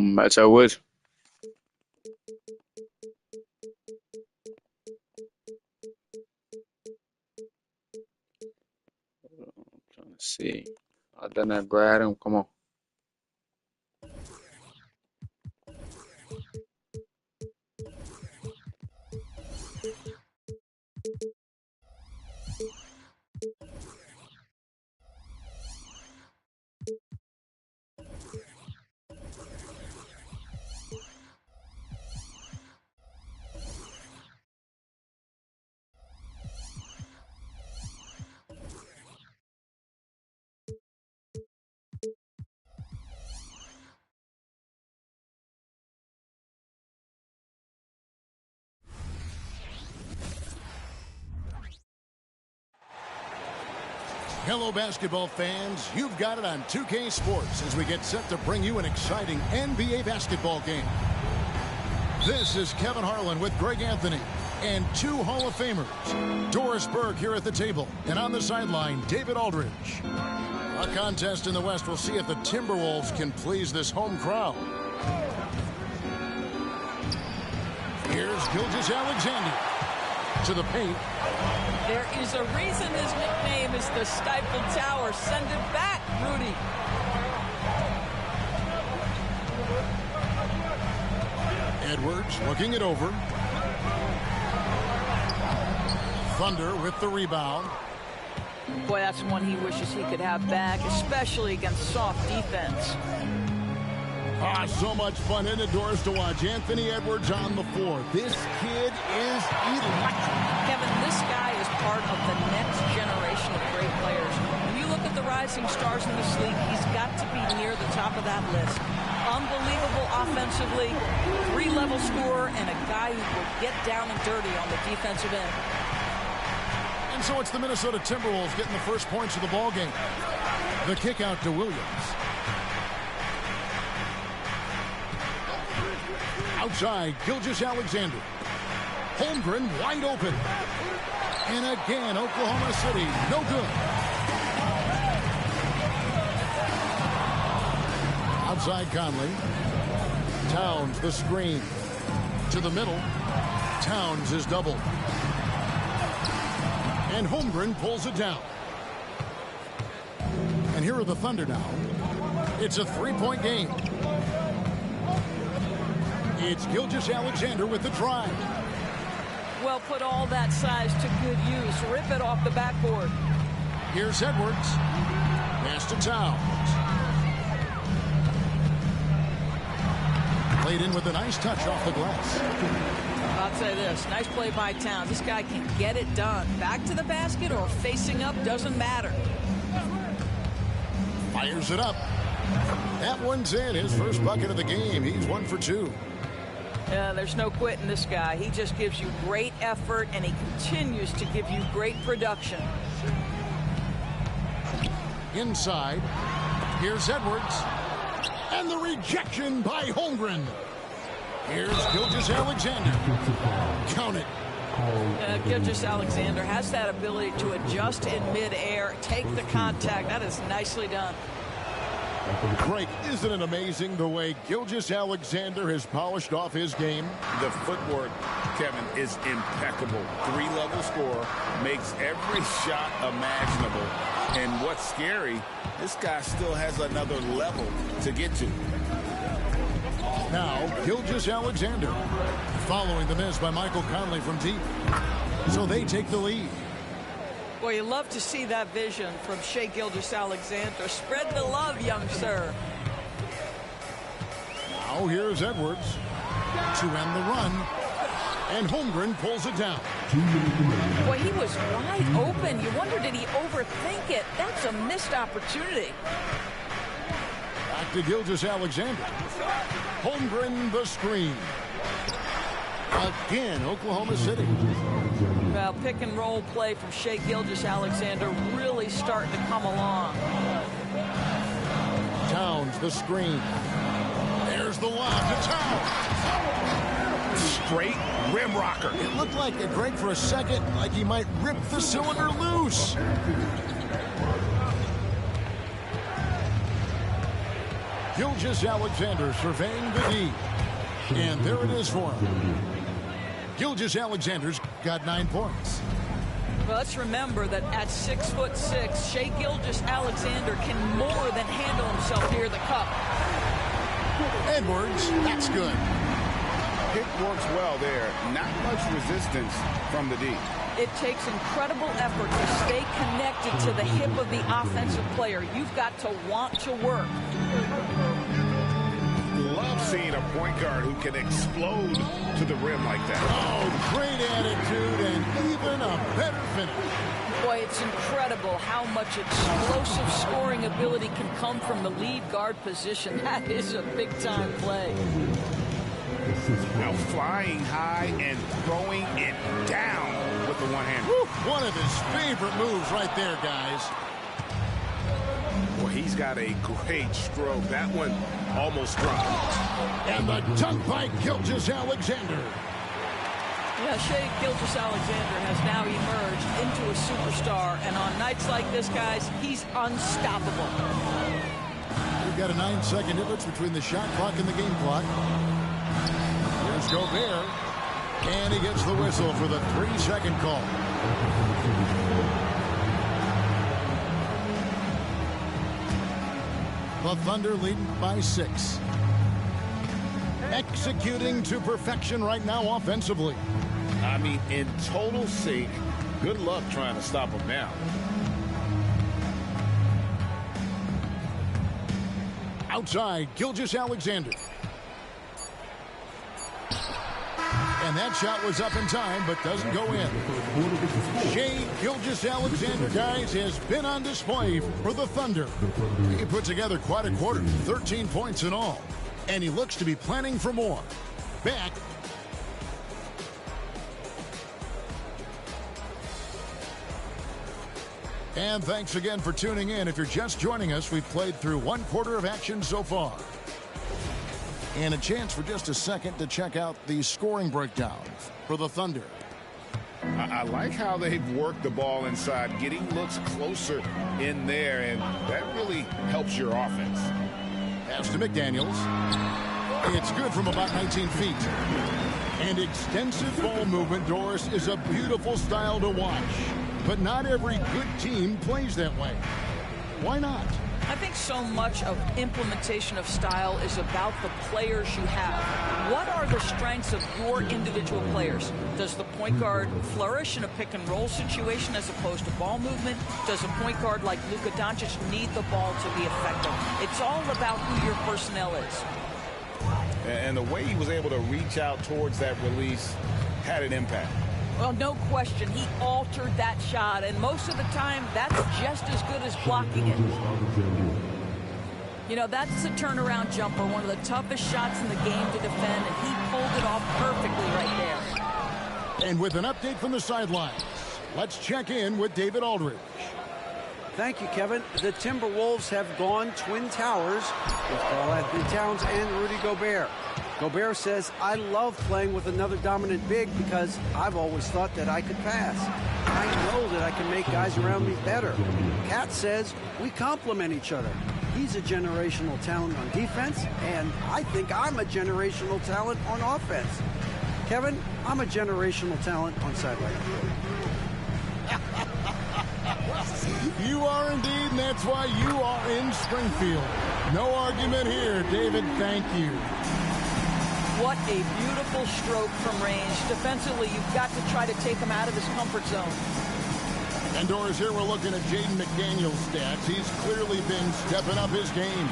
Match I would. I'm trying to see. I done that, grab him. Come on. Hello, basketball fans. You've got it on 2K Sports as we get set to bring you an exciting NBA basketball game. This is Kevin Harlan with Greg Anthony and two Hall of Famers. Doris Burke here at the table, and on the sideline, David Aldridge. A contest in the West will see if the Timberwolves can please this home crowd. Here's Gilgeous-Alexander to the paint. There is a reason his nickname is the Stifled Tower. Send it back, Rudy. Edwards looking it over. Thunder with the rebound. Boy, that's one he wishes he could have back, especially against soft defense. So much fun in the doors to watch Anthony Edwards on the floor. This kid is electric. Kevin, this guy is part of the next generation of great players. When you look at the rising stars in this league, he's got to be near the top of that list. Unbelievable offensively, three-level scorer, and a guy who will get down and dirty on the defensive end. And so it's the Minnesota Timberwolves getting the first points of the ball game. The kick out to Williams. Outside, Gilgeous-Alexander. Holmgren wide open. And again, Oklahoma City, no good. Outside Conley. Towns the screen. To the middle. Towns is doubled. And Holmgren pulls it down. And here are the Thunder now. It's a three-point game. It's Gilgeous-Alexander with the drive. Well, put all that size to good use. Rip it off the backboard. Here's Edwards. Pass to Towns. Laid in with a nice touch off the glass. I'll say this, nice play by Towns. This guy can get it done. Back to the basket or facing up, doesn't matter. Fires it up. That one's in. His first bucket of the game. He's 1 for 2. Yeah, there's no quitting this guy. He just gives you great effort, and he continues to give you great production. Inside. Here's Edwards. And the rejection by Holmgren. Here's Gilgeous-Alexander. Count it. Gilgeous-Alexander has that ability to adjust in midair, take the contact. That is nicely done. Craig, isn't it amazing the way Gilgeous-Alexander has polished off his game? The footwork, Kevin, is impeccable. 3-level scorer, makes every shot imaginable. And what's scary, this guy still has another level to get to. Now, Gilgeous-Alexander, following the miss by Michael Conley from deep. So they take the lead. Boy, you love to see that vision from Shai Gilgeous-Alexander. Spread the love, young sir. Now here's Edwards to end the run. And Holmgren pulls it down. Boy, he was wide open. You wonder, did he overthink it? That's a missed opportunity. Back to Gilgeous-Alexander. Holmgren the screen. Again, Oklahoma City. Well, pick and roll play from Shai Gilgeous-Alexander really starting to come along. Towns the screen. There's the lob to Towns. Straight rim rocker. It looked like a Greg for a second, like he might rip the cylinder loose. Gilgeous-Alexander surveying the D. And there it is for him. Gilgeous-Alexander's got 9 points. Well, let's remember that at 6'6", Shai Gilgeous-Alexander can more than handle himself near the cup. Edwards, that's good. Pick works well there. Not much resistance from the D. It takes incredible effort to stay connected to the hip of the offensive player. You've got to want to work. Love seeing a point guard who can explode to the rim like that. Oh, great attitude and even a better finish. Boy, it's incredible how much explosive scoring ability can come from the lead guard position. That is a big-time play. Now flying high and throwing it down with the one hand. One of his favorite moves right there, guys. Well, he's got a great stroke. That one almost dropped. And the dunk by Gilgeous-Alexander. Yeah, Shai Gilgeous-Alexander has now emerged into a superstar, and on nights like this, guys, he's unstoppable. We've got a 9-second difference between the shot clock and the game clock. Here's Gobert, and he gets the whistle for the 3-second call. The Thunder leading by 6. Executing to perfection right now offensively. I mean, in total sync. Good luck trying to stop him now. Outside, Gilgeous-Alexander. And that shot was up in time, but doesn't go in. Shai Gilgeous-Alexander, guys, has been on display for the Thunder. He put together quite a quarter, 13 points in all. And he looks to be planning for more. Back. And thanks again for tuning in. If you're just joining us, we've played through 1 quarter of action so far. And a chance for just a second to check out the scoring breakdown for the Thunder. I like how they've worked the ball inside, getting looks closer in there, and that really helps your offense. Pass to McDaniels. It's good from about 19 feet. And extensive ball movement, Doris, is a beautiful style to watch. But not every good team plays that way. Why not? I think so much of implementation of style is about the players you have. What are the strengths of your individual players? Does the point guard flourish in a pick and roll situation as opposed to ball movement? Does a point guard like Luka Doncic need the ball to be effective? It's all about who your personnel is. And the way he was able to reach out towards that release had an impact. Well, no question. He altered that shot, and most of the time, that's just as good as blocking it. You know, that's a turnaround jumper, one of the toughest shots in the game to defend, and he pulled it off perfectly right there. And with an update from the sidelines, let's check in with David Aldridge. Thank you, Kevin. The Timberwolves have gone Twin Towers with Karl-Anthony Towns and Rudy Gobert. Gobert says, I love playing with another dominant big because I've always thought that I could pass. I know that I can make guys around me better. Cat says, we complement each other. He's a generational talent on defense, and I think I'm a generational talent on offense. Kevin, I'm a generational talent on sideline. You are indeed, and that's why you are in Springfield. No argument here, David. Thank you. What a beautiful stroke from range. Defensively, you've got to try to take him out of his comfort zone. And Doris, here we're looking at Jaden McDaniel's stats. He's clearly been stepping up his game.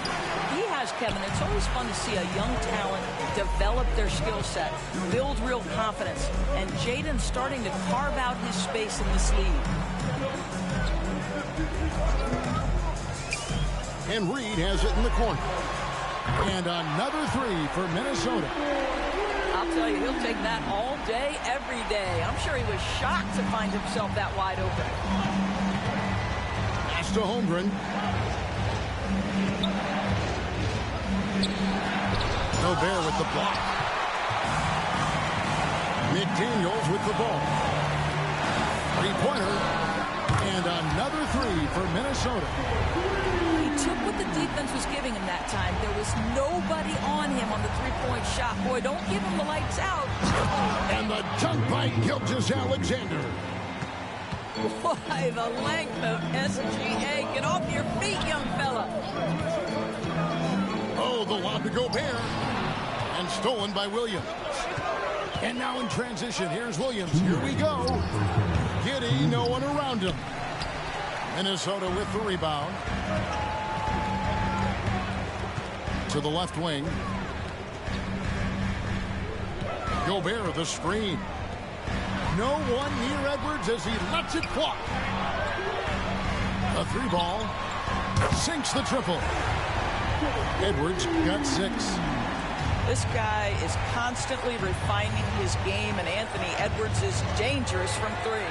He has, Kevin. It's always fun to see a young talent develop their skill set, build real confidence, and Jaden's starting to carve out his space in this league. And Reed has it in the corner. And another three for Minnesota. I'll tell you, he'll take that all day, every day. I'm sure he was shocked to find himself that wide open. Pass to Holmgren. Gobert with the block. McDaniels with the ball. Three-pointer. And another three for Minnesota. He took what the defense was giving him that time. There was nobody on him on the three-point shot. Boy, don't give him the lights out. And the dunk by Gilgeous-Alexander. Why, the length of SGA. Get off your feet, young fella. Oh, the lob to Gobert. And stolen by Williams. And now in transition, here's Williams. Here we go. Giddy, no one around him. Minnesota with the rebound. To the left wing. Gobert, the screen. No one near Edwards as he lets it fly. A three ball. Sinks the triple. Edwards got 6. This guy is constantly refining his game, and Anthony Edwards is dangerous from three.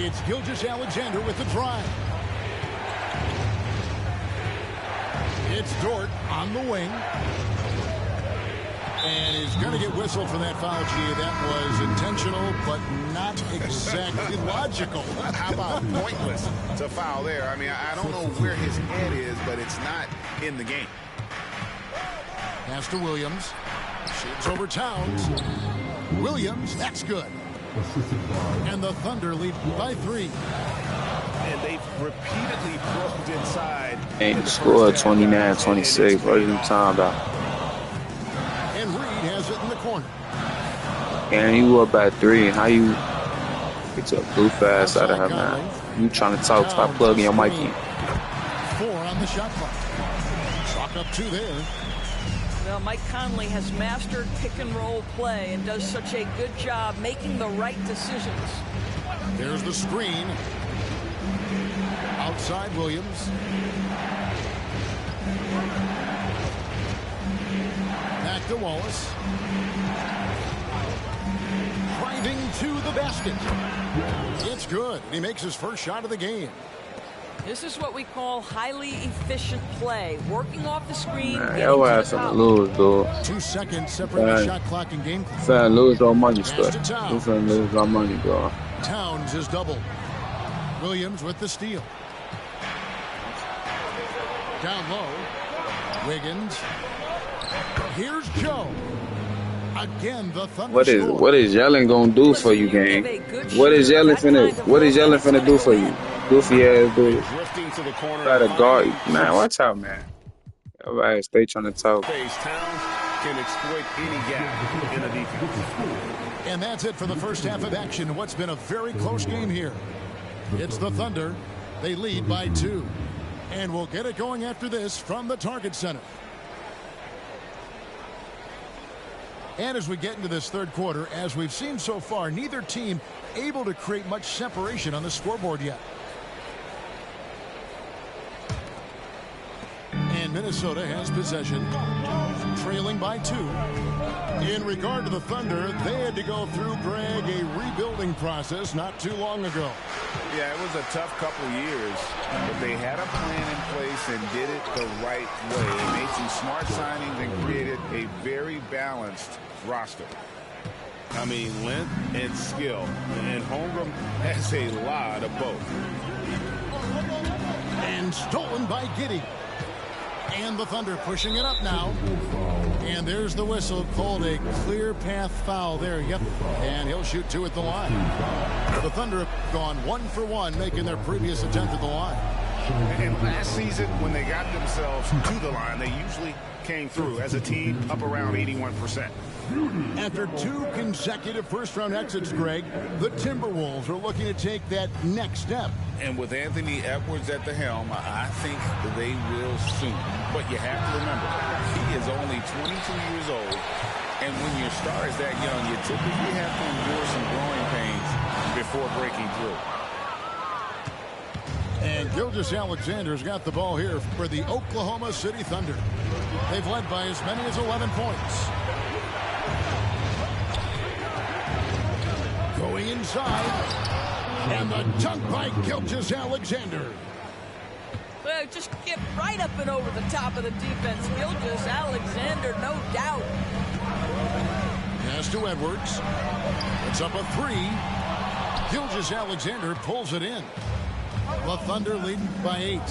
It's Gilgeous-Alexander with the drive. It's Dort on the wing. And he's going to get whistled for that foul, G. That was intentional, but not exactly logical. How about pointless to foul there? I mean, I don't know where his head is, but it's not in the game. Pass to Williams. Shoots over Towns. Williams, that's good. And the Thunder lead by 3. And they've repeatedly broke inside. Ain't scored 29-26. What are you talking about? And Reed has it in the corner. And you up by 3. How you get your blue fast out of her, man? You trying to talk, stop plugging your mic in. 4 on the shot clock. Chalk up 2 there. Well, Mike Conley has mastered pick-and-roll play and does such a good job making the right decisions. There's the screen. Outside Williams. Back to Wallace. Driving to the basket. It's good. He makes his first shot of the game. This is what we call highly efficient play. Working off the screen. Man, your ass on the lose, dude. 2 seconds separate the shot clock and game clock. Finna lose our money, bro. We finna lose our money, bro. Towns is double. Williams with the steal. Down low. Wiggins. Here's Joe. Again, the Thunder. What is yelling gonna do for you, gang? What is yelling finna do for you? Goofy ass dude. Drifting to the corner. Try to guard you. Man, watch out, man. Everybody stay trying to talk. Towns can exploit any gap in the defense. And that's it for the first half of action. What's been a very close game here. It's the Thunder. They lead by 2. And we'll get it going after this from the Target Center. And as we get into this third quarter, as we've seen so far, neither team able to create much separation on the scoreboard yet. And Minnesota has possession, trailing by 2. In regard to the Thunder, they had to go through, Greg, a rebuilding process not too long ago. Yeah, it was a tough couple years, but they had a plan in place and did it the right way. They made some smart signings and created a very balanced roster. I mean, length and skill. And Holmgren has a lot of both. And stolen by Giddey. And the Thunder pushing it up now. And there's the whistle, called a clear path foul there. Yep. And he'll shoot 2 at the line. The Thunder have gone 1 for 1, making their previous attempt at the line. And last season, when they got themselves to the line, they usually came through as a team up around 81%. After 2 consecutive first-round exits, Greg, the Timberwolves are looking to take that next step. And with Anthony Edwards at the helm, I think they will soon. But you have to remember, he is only 22 years old. And when your star is that young, you typically have to endure some growing pains before breaking through. And Gilgeous-Alexander's got the ball here for the Oklahoma City Thunder. They've led by as many as 11 points. Going inside. And the dunk by Gilgeous-Alexander. Well, just get right up and over the top of the defense. Gilgeous-Alexander, no doubt. Pass to Edwards. It's up a 3. Gilgeous-Alexander pulls it in. The Thunder leading by 8.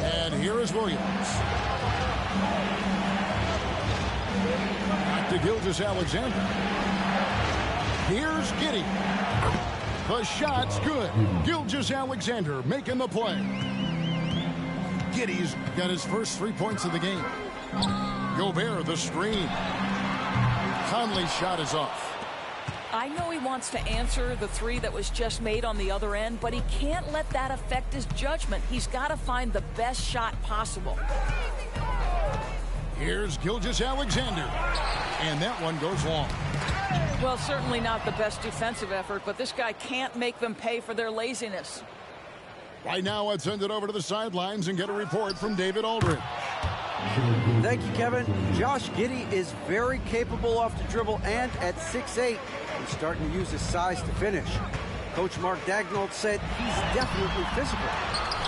And here is Williams. Back to Gilgeous-Alexander. Here's Giddey. The shot's good. Gilgeous-Alexander making the play. Giddey's got his first 3 points of the game. Gobert, the screen. Conley's shot is off. I know he wants to answer the 3 that was just made on the other end, but he can't let that affect his judgment. He's got to find the best shot possible. Here's Gilgeous-Alexander. And that one goes long. Well, certainly not the best defensive effort, but this guy can't make them pay for their laziness. Right now, let's send it over to the sidelines and get a report from David Aldridge. Thank you, Kevin. Josh Giddey is very capable off the dribble, and at 6'8", he's starting to use his size to finish. Coach Mark Daigneault said he's definitely physical.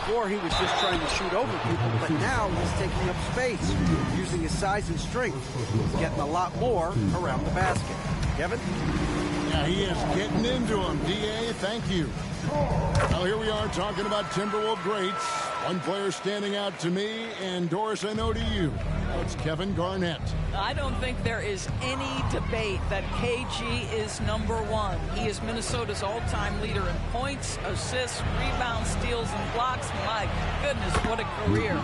Before, he was just trying to shoot over people, but now he's taking up space, using his size and strength. He's getting a lot more around the basket. Kevin? Yeah, he is getting into him. D.A., thank you. Well, here we are talking about Timberwolves greats. One player standing out to me, and Doris, I know to you. It's Kevin Garnett. I don't think there is any debate that KG is #1. He is Minnesota's all-time leader in points, assists, rebounds, steals, and blocks. My goodness, what a career.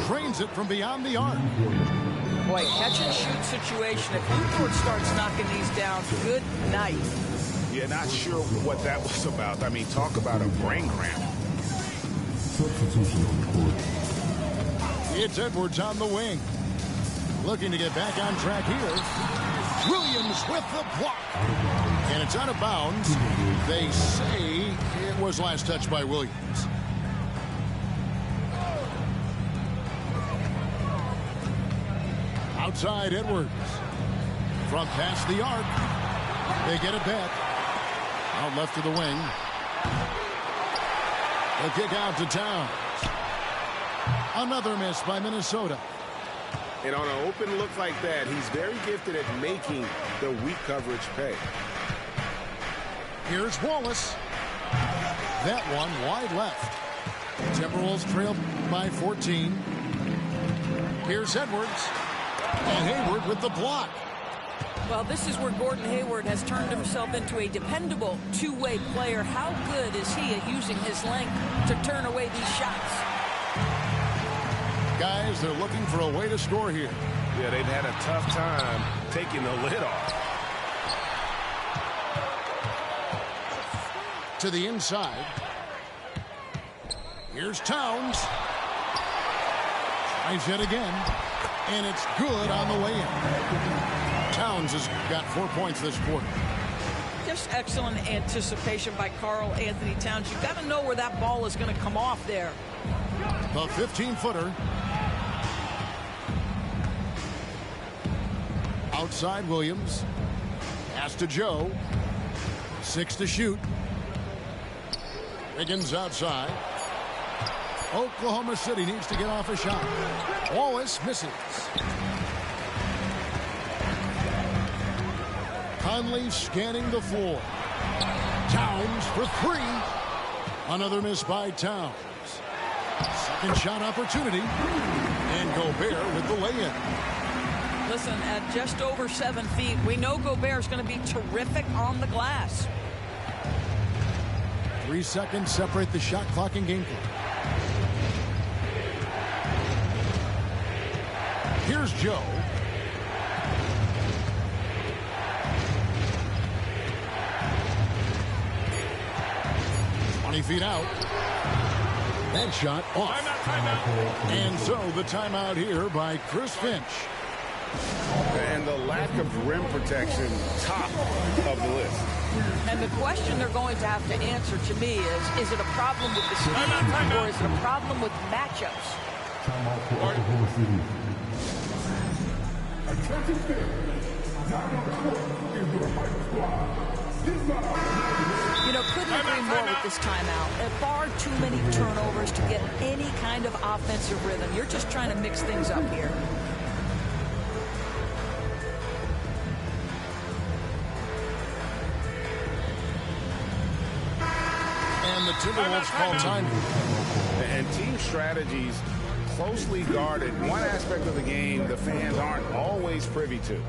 Trains it from beyond the arc. Boy, catch-and-shoot situation. If Newport starts knocking these down, good night. Yeah, not sure what that was about. I mean, talk about a brain cramp. Substitution on the court. It's Edwards on the wing. Looking to get back on track here. Williams with the block. And it's out of bounds. They say it was last touched by Williams. Outside Edwards. From past the arc. They get it back. Out left to the wing. The kick out to Towns. Another miss by Minnesota. And on an open look like that, he's very gifted at making the weak coverage pay. Here's Wallace. That one wide left. Timberwolves trail by 14. Here's Edwards. And Hayward with the block. Well, this is where Gordon Hayward has turned himself into a dependable two-way player. How good is he at using his length to turn away these shots? Guys, they're looking for a way to score here. Yeah, they've had a tough time taking the lid off. To the inside. Here's Towns. Tries yet again. And it's good on the way in. Towns has got 4 points this quarter. Just excellent anticipation by Karl Anthony Towns. You've got to know where that ball is going to come off there. The 15-footer. Outside Williams. Pass to Joe. 6 to shoot. Higgins outside. Oklahoma City needs to get off a shot. Wallace misses. Conley scanning the floor. Towns for 3. Another miss by Towns. Second shot opportunity. And Gobert with the lay-in. Listen, at just over 7 feet, we know Gobert's going to be terrific on the glass. 3 seconds separate the shot clock and game clock. Here's Joe. Feet out. That shot off. Timeout. And so the timeout here by Chris Finch. And the lack of rim protection, top of the list. And the question they're going to have to answer to me is it a problem with the speed or is it a problem with matchups? Timeout for Oklahoma City. You know, couldn't agree more with this timeout. There are far too many turnovers to get any kind of offensive rhythm. You're just trying to mix things up here. And the Timberwolves call time. And team strategies closely guarded. One aspect of the game the fans aren't always privy to.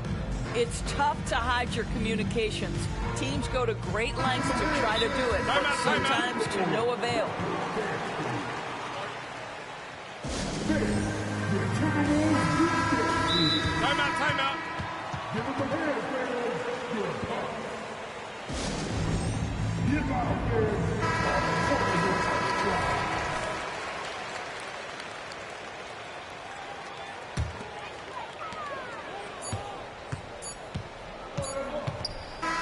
It's tough to hide your communications. Teams go to great lengths to try to do it, but sometimes to no avail. Timeout.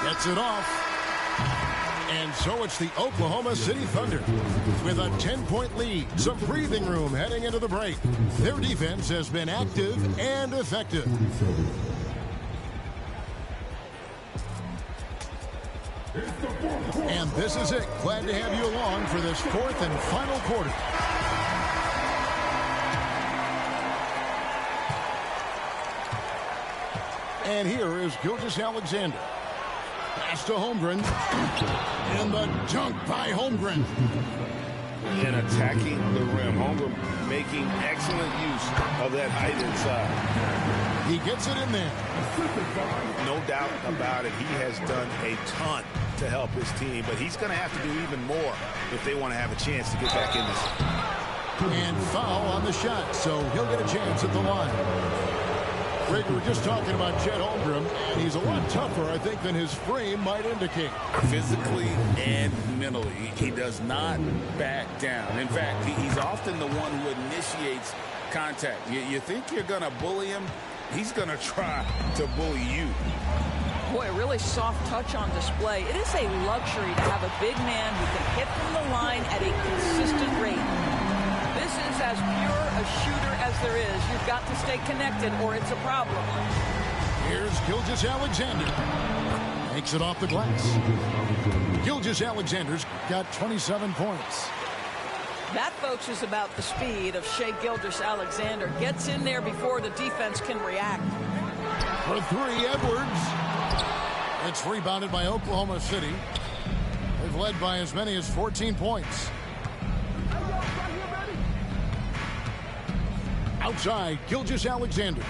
Gets it off. And so it's the Oklahoma City Thunder with a 10-point lead. Some breathing room heading into the break. Their defense has been active and effective. And this is it. Glad to have you along for this 4th and final quarter. And here is Gilgeous-Alexander. Pass to Holmgren. And the dunk by Holmgren. And attacking the rim. Holmgren making excellent use of that height inside. He gets it in there. No doubt about it. He has done a ton to help his team, but he's going to have to do even more if they want to have a chance to get back in this. And foul on the shot, so he'll get a chance at the line. Greg, we were just talking about Chet Holmgren, and he's a lot tougher, I think, than his frame might indicate. Physically and mentally, he does not back down. In fact, he's often the one who initiates contact. You think you're going to bully him? He's going to try to bully you. Boy, a really soft touch on display. It is a luxury to have a big man who can hit from the line at a consistent rate. This is as pure a shooter as there is. You've got to stay connected or it's a problem. Here's Gilgeous-Alexander. Makes it off the glass. Gilgeous-Alexander's got 27 points. That, folks, is about the speed of Shai Gilgeous-Alexander. Gets in there before the defense can react. For 3, Edwards. It's rebounded by Oklahoma City. They've led by as many as 14 points. Outside, Gilgeous-Alexander.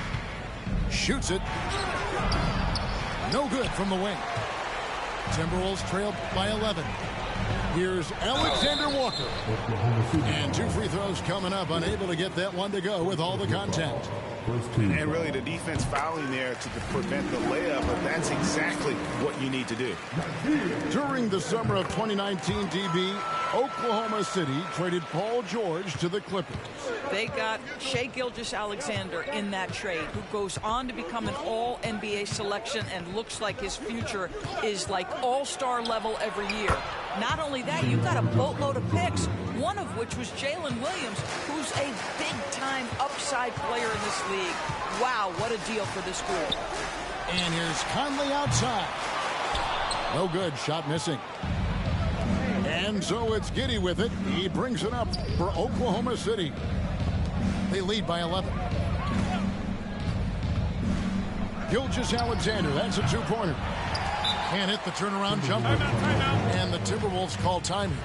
Shoots it. No good from the wing. Timberwolves trail by 11. Here's Alexander Walker. And 2 free throws coming up. Unable to get that one to go with all the contact. And really the defense fouling there to prevent the layup, but that's exactly what you need to do. During the summer of 2019, DB, Oklahoma City traded Paul George to the Clippers. They got Shai Gilgeous-Alexander in that trade, who goes on to become an all-NBA selection and looks like his future is like all-star level every year. Not only that, you got a boatload of picks, one of which was Jalen Williams, who's a big-time upside player in this league. Wow, what a deal for this school. And here's Conley outside. No good, shot missing. And so it's Giddey with it. He brings it up for Oklahoma City. They lead by 11. Gilgeous-Alexander, that's a two-pointer. Can't hit the turnaround jumper. And the Timberwolves call time here.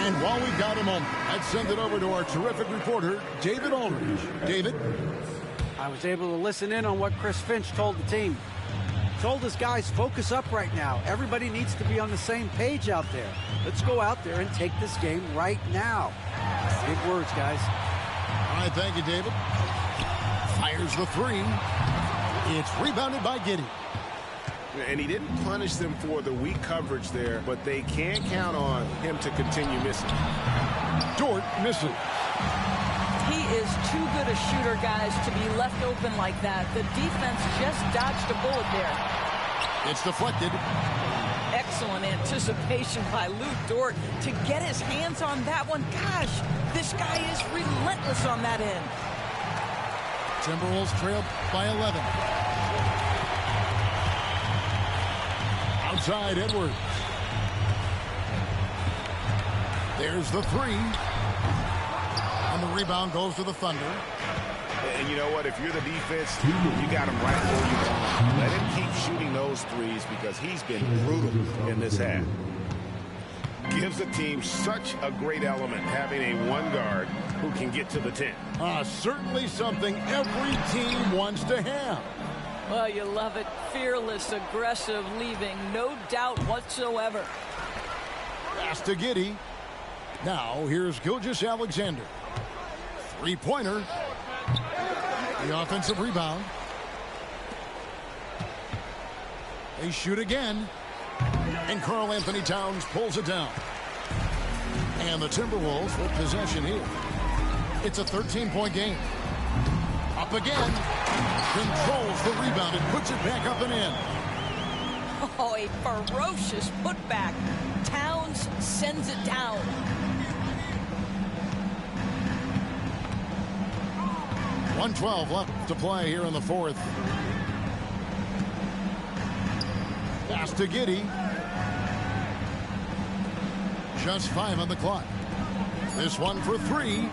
And while we've got a moment, let's send it over to our terrific reporter, David Aldridge. David? I was able to listen in on what Chris Finch told the team. Told his guys, focus up right now. Everybody needs to be on the same page out there. Let's go out there and take this game right now. Big words, guys. All right, thank you, David. Fires the three. It's rebounded by Giddey. And he didn't punish them for the weak coverage there, but they can count on him to continue missing. Dort misses. He is too good a shooter, guys, to be left open like that. The defense just dodged a bullet there. It's deflected. Excellent anticipation by Lou Dort to get his hands on that one. Gosh, this guy is relentless on that end. Timberwolves trail by 11. Outside Edwards. There's the three. And the rebound goes to the Thunder. And you know what? If you're the defense, you got him right where you want. Let him keep shooting those threes because he's been brutal in this half. Gives the team such a great element having a one guard who can get to the 10. Certainly something every team wants to have. Well, you love it. Fearless, aggressive, leaving no doubt whatsoever. Pass to Giddey. Now here's Gilgeous-Alexander. Three-pointer. The offensive rebound. They shoot again. And Karl Anthony Towns pulls it down. And the Timberwolves with possession here. It's a 13-point game. Up again. Controls the rebound and puts it back up and in. Oh, a ferocious putback. Towns sends it down. .112 left to play here in the fourth. Pass to Giddey. Just 5 on the clock. This one for three.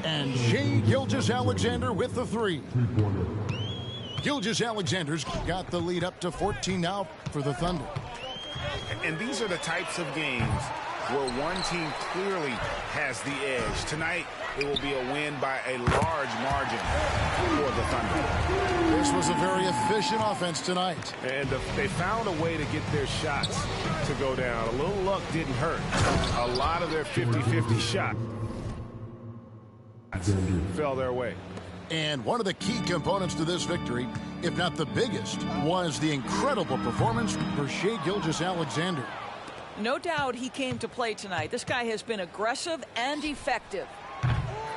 And Shai Gilgeous-Alexander with the three. Gilgeous-Alexander's got the lead up to 14 now for the Thunder. And these are the types of games where one team clearly has the edge. Tonight, it will be a win by a large margin for the Thunder. This was a very efficient offense tonight. And they found a way to get their shots to go down. A little luck didn't hurt. A lot of their 50-50 shots fell their way. And one of the key components to this victory, if not the biggest, was the incredible performance for Shai Gilgeous-Alexander. No doubt he came to play tonight. This guy has been aggressive and effective.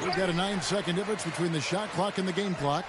We've got a 9-second difference between the shot clock and the game clock.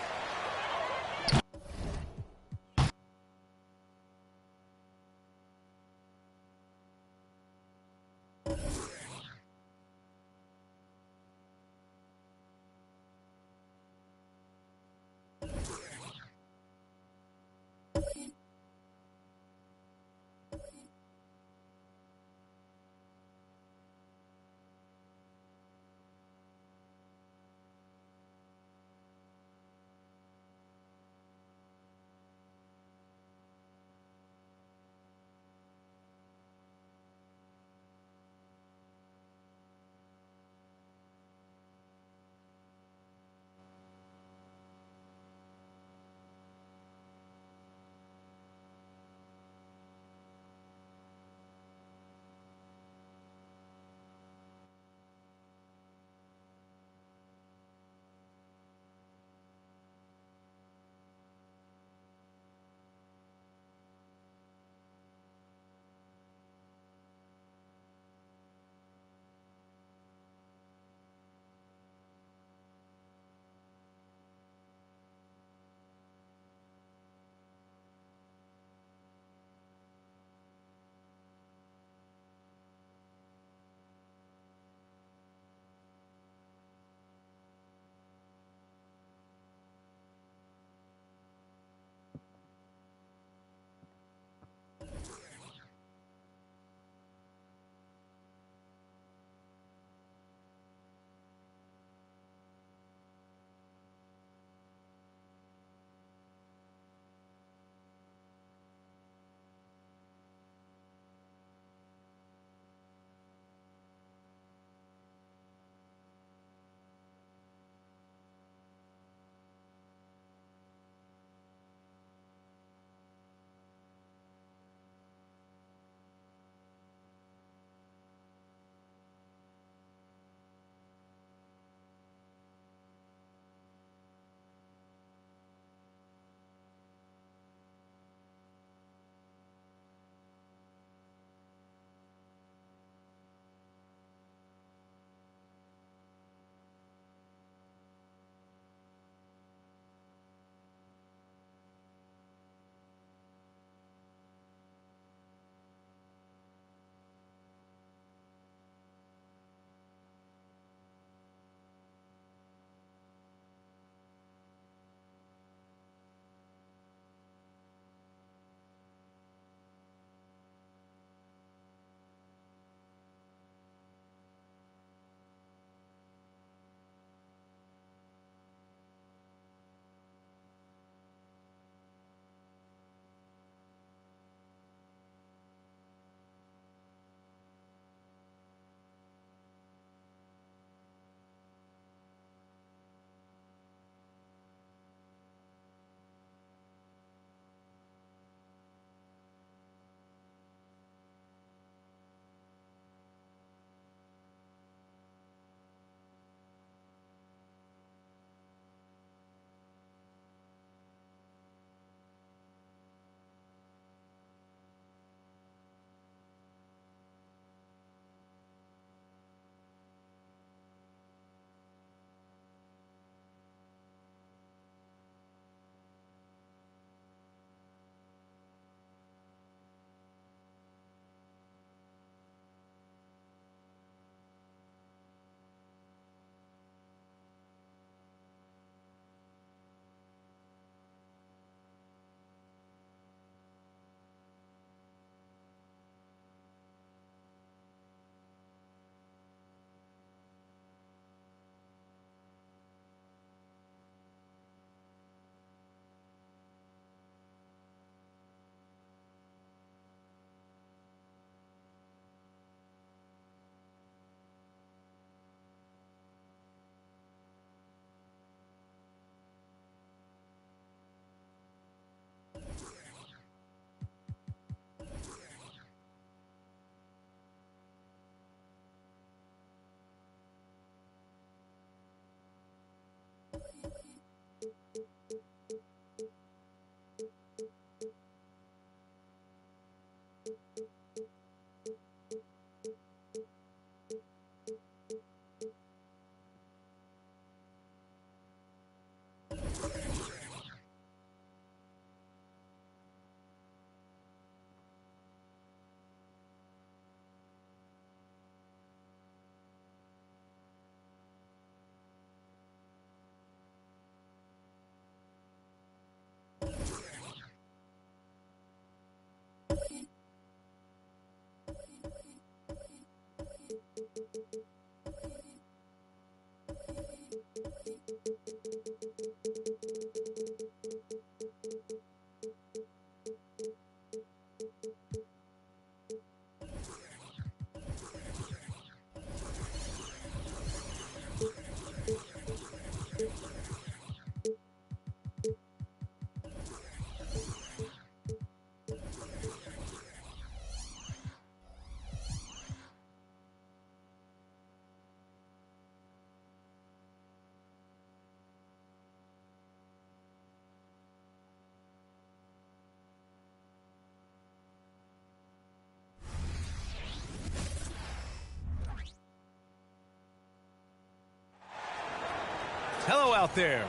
Hello out there.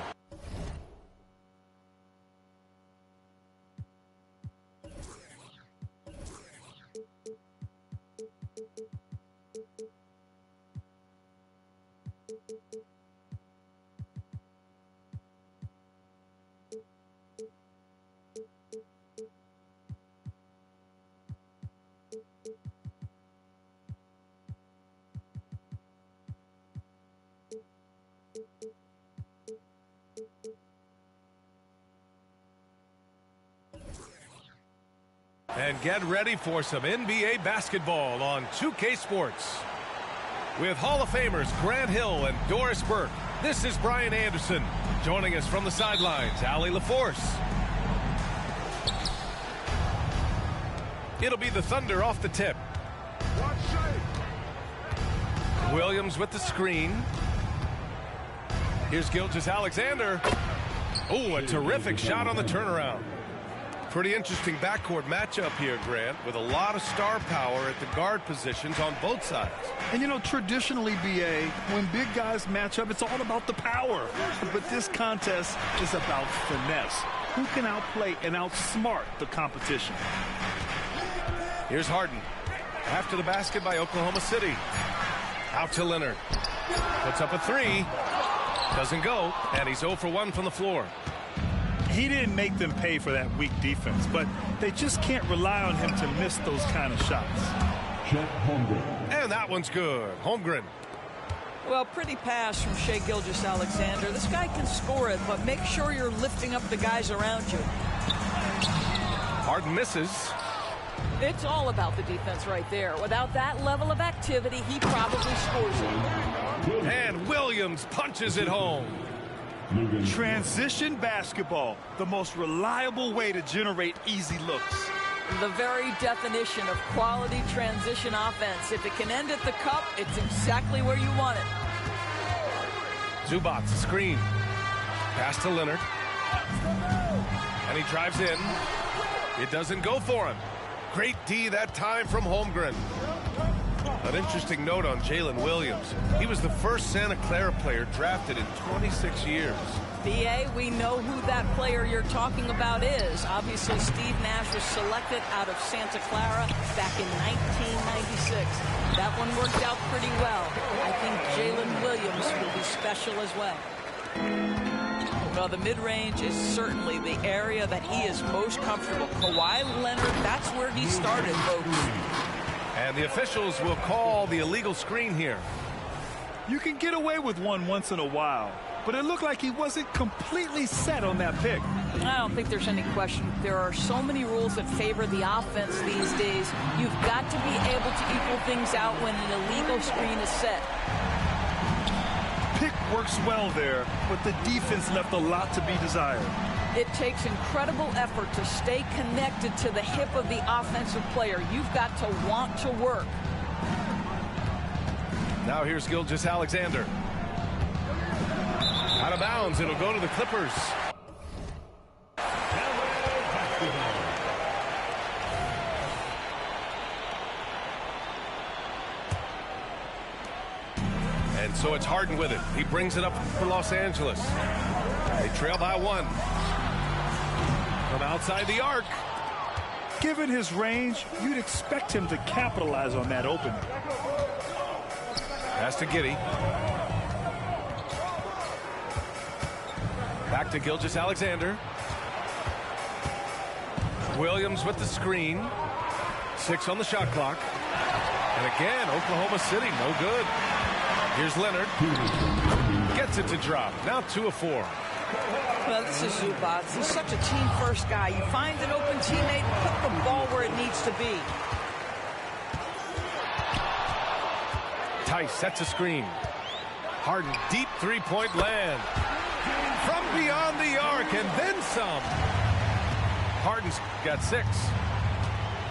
And get ready for some NBA basketball on 2K Sports. With Hall of Famers Grant Hill and Doris Burke, this is Brian Anderson. Joining us from the sidelines, Allie LaForce. It'll be the Thunder off the tip. Williams with the screen. Here's Gilgeous-Alexander. Oh, a terrific shot on the turnaround. Pretty interesting backcourt matchup here, Grant, with a lot of star power at the guard positions on both sides. And, you know, traditionally, B.A., when big guys match up, it's all about the power. But this contest is about finesse. Who can outplay and outsmart the competition? Here's Harden. After the basket by Oklahoma City. Out to Leonard. Puts up a three. Doesn't go, and he's 0 for 1 from the floor. He didn't make them pay for that weak defense, but they just can't rely on him to miss those kind of shots. And that one's good. Holmgren. Well, pretty pass from Shai Gilgeous-Alexander. This guy can score it, but make sure you're lifting up the guys around you. Harden misses. It's all about the defense right there. Without that level of activity, he probably scores it. And Williams punches it home. Transition basketball, the most reliable way to generate easy looks. The very definition of quality transition offense. If it can end at the cup, it's exactly where you want it. Zubac, screen. Pass to Leonard. And he drives in. It doesn't go for him. Great D that time from Holmgren. An interesting note on Jalen Williams. He was the first Santa Clara player drafted in 26 years. B.A., we know who that player you're talking about is. Obviously, Steve Nash was selected out of Santa Clara back in 1996. That one worked out pretty well. I think Jalen Williams will be special as well. Well, the mid-range is certainly the area that he is most comfortable. Kawhi Leonard, that's where he started, folks. And the officials will call the illegal screen here. You can get away with one once in a while, but it looked like he wasn't completely set on that pick. I don't think there's any question. There are so many rules that favor the offense these days. You've got to be able to equal things out when an illegal screen is set. Pick works well there, but the defense left a lot to be desired. It takes incredible effort to stay connected to the hip of the offensive player. You've got to want to work. Now here's Gilgeous-Alexander. Out of bounds. It'll go to the Clippers. And so it's Harden with it. He brings it up for Los Angeles. They trail by 1. From outside the arc. Given his range, you'd expect him to capitalize on that opening. Pass to Giddey. Back to Gilgeous-Alexander. Williams with the screen. 6 on the shot clock. And again, Oklahoma City, no good. Here's Leonard. Gets it to drop. Now 2 of 4. Well, this is Zubac. He's such a team-first guy. You find an open teammate, put the ball where it needs to be. Tice sets a screen. Harden, deep three-point land. From beyond the arc, and then some. Harden's got 6.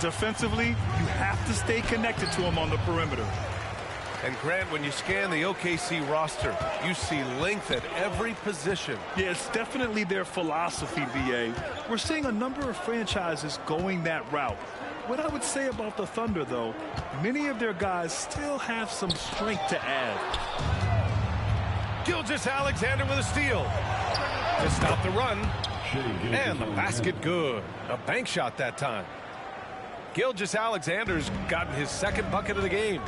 Defensively, you have to stay connected to him on the perimeter. And Grant, when you scan the OKC roster, you see length at every position. Yeah, it's definitely their philosophy, VA. We're seeing a number of franchises going that route. What I would say about the Thunder, though, many of their guys still have some strength to add. Gilgeous-Alexander with a steal. To stop the run. And the basket good. A bank shot that time. Gilgeous-Alexander's gotten his 2nd bucket of the game.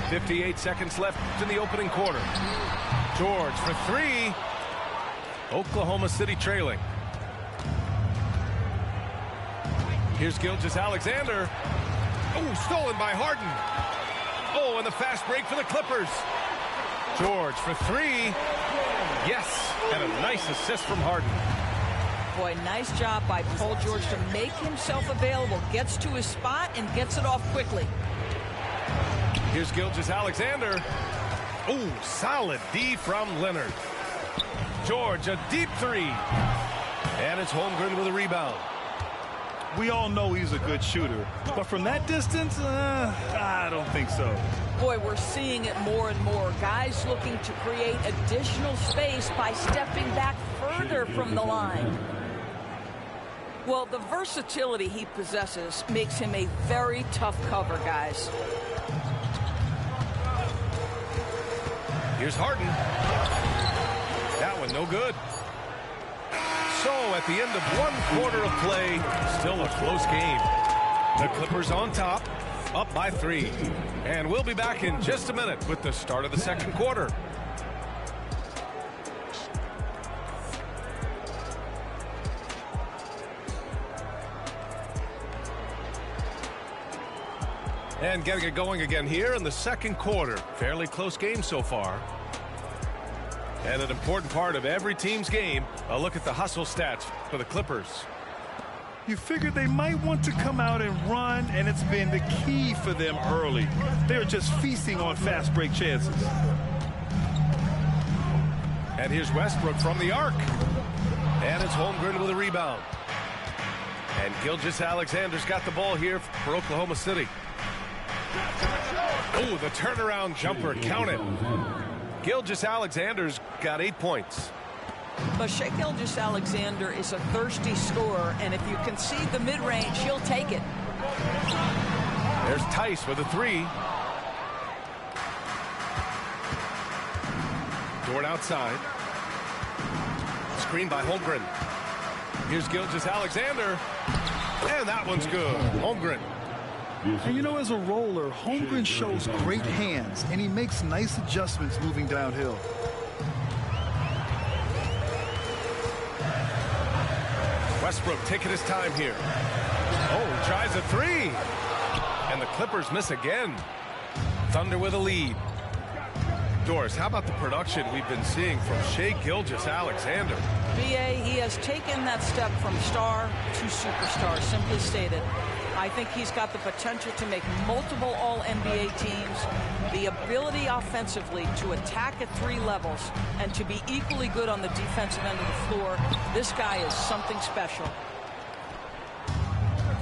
58 seconds left in the opening quarter. George for 3. Oklahoma City trailing. Here's Gilgeous-Alexander. Oh, stolen by Harden. Oh, and the fast break for the Clippers. George for 3. Yes, and a nice assist from Harden. Boy, nice job by Paul George to make himself available. Gets to his spot and gets it off quickly. Here's Gilgeous-Alexander. Oh, solid D from Leonard. George, a deep 3. And it's Holmgren with a rebound. We all know he's a good shooter, but from that distance, I don't think so. Boy, we're seeing it more and more. Guys looking to create additional space by stepping back further from the line. Well, the versatility he possesses makes him a very tough cover, guys. Here's Harden. That one no good. So at the end of 1 quarter of play, still a close game. The Clippers on top, up by 3. And we'll be back in just a minute with the start of the 2nd quarter. And getting it going again here in the 2nd quarter. Fairly close game so far. And an important part of every team's game, a look at the hustle stats for the Clippers. You figured they might want to come out and run, and it's been the key for them early. They're just feasting on fast break chances. And here's Westbrook from the arc. And it's Holmgren with a rebound. And Gilgeous-Alexander's got the ball here for Oklahoma City. Oh, the turnaround jumper, count it. Gilgeous-Alexander's got 8 points. But Shai Gilgeous-Alexander is a thirsty scorer, and if you concede the mid-range, he'll take it. There's Tice with a 3. Dort outside. Screen by Holmgren. Here's Gilgeous-Alexander. And that one's good. Holmgren. And you know, as a roller, Holmgren shows great hands, and he makes nice adjustments moving downhill. Westbrook taking his time here. Oh, tries a 3. And the Clippers miss again. Thunder with a lead. Doris, how about the production we've been seeing from Shai Gilgeous-Alexander? BA, he has taken that step from star to superstar, simply stated. I think he's got the potential to make multiple All-NBA teams, the ability offensively to attack at 3 levels, and to be equally good on the defensive end of the floor. This guy is something special.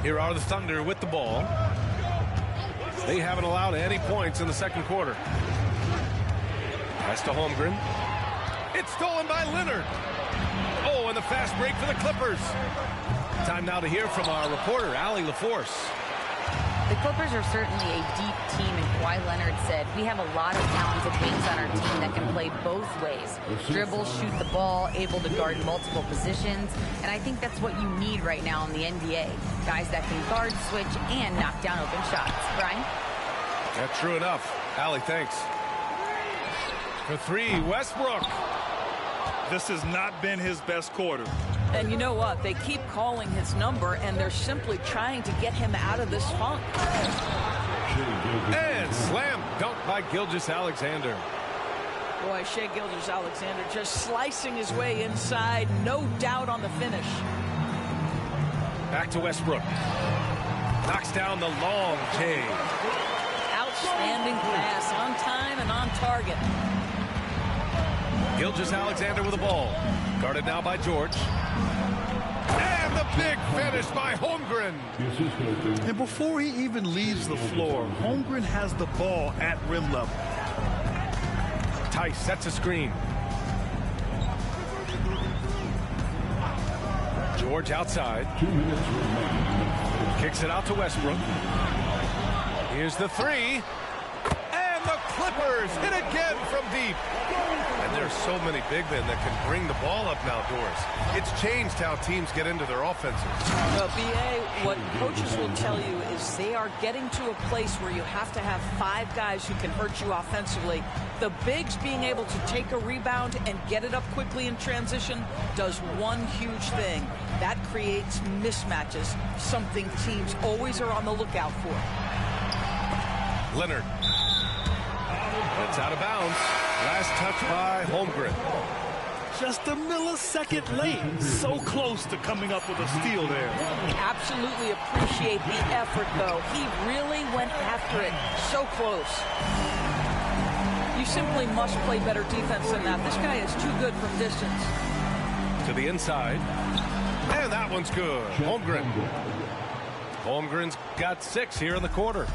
Here are the Thunder with the ball. They haven't allowed any points in the second quarter. Pass to Holmgren. It's stolen by Leonard. Oh, and the fast break for the Clippers. Time now to hear from our reporter, Allie LaForce. The Clippers are certainly a deep team, and Kawhi Leonard said, we have a lot of talented wings on our team that can play both ways. Dribble, shoot the ball, able to guard multiple positions, and I think that's what you need right now in the NBA. Guys that can guard, switch, and knock down open shots. Brian? Yeah, true enough. Allie, thanks. For three, Westbrook. This has not been his best quarter. And you know what? They keep calling his number, and they're simply trying to get him out of this funk. And slam dunk by Gilgeous-Alexander. Boy, Shai Gilgeous-Alexander just slicing his way inside. No doubt on the finish. Back to Westbrook. Knocks down the long J. Outstanding pass, on time and on target. Gilgeous-Alexander with the ball. Guarded now by George. And the big finish by Holmgren. And before he even leaves the floor, Holmgren has the ball at rim level. Tice sets a screen. George outside. Kicks it out to Westbrook. Here's the three. And the Clippers hit again from deep. And there's so many big men that can bring the ball up now, Doris. It's changed how teams get into their offenses. Well, B.A., what coaches will tell you is they are getting to a place where you have to have 5 guys who can hurt you offensively. The bigs being able to take a rebound and get it up quickly in transition does one huge thing. That creates mismatches, something teams always are on the lookout for. Leonard. It's out of bounds. Last touch by Holmgren. Just a millisecond late. So close to coming up with a steal there. Absolutely appreciate the effort, though. He really went after it. So close. You simply must play better defense than that. This guy is too good from distance. To the inside. And that one's good. Holmgren. Holmgren's got 6 here in the quarter.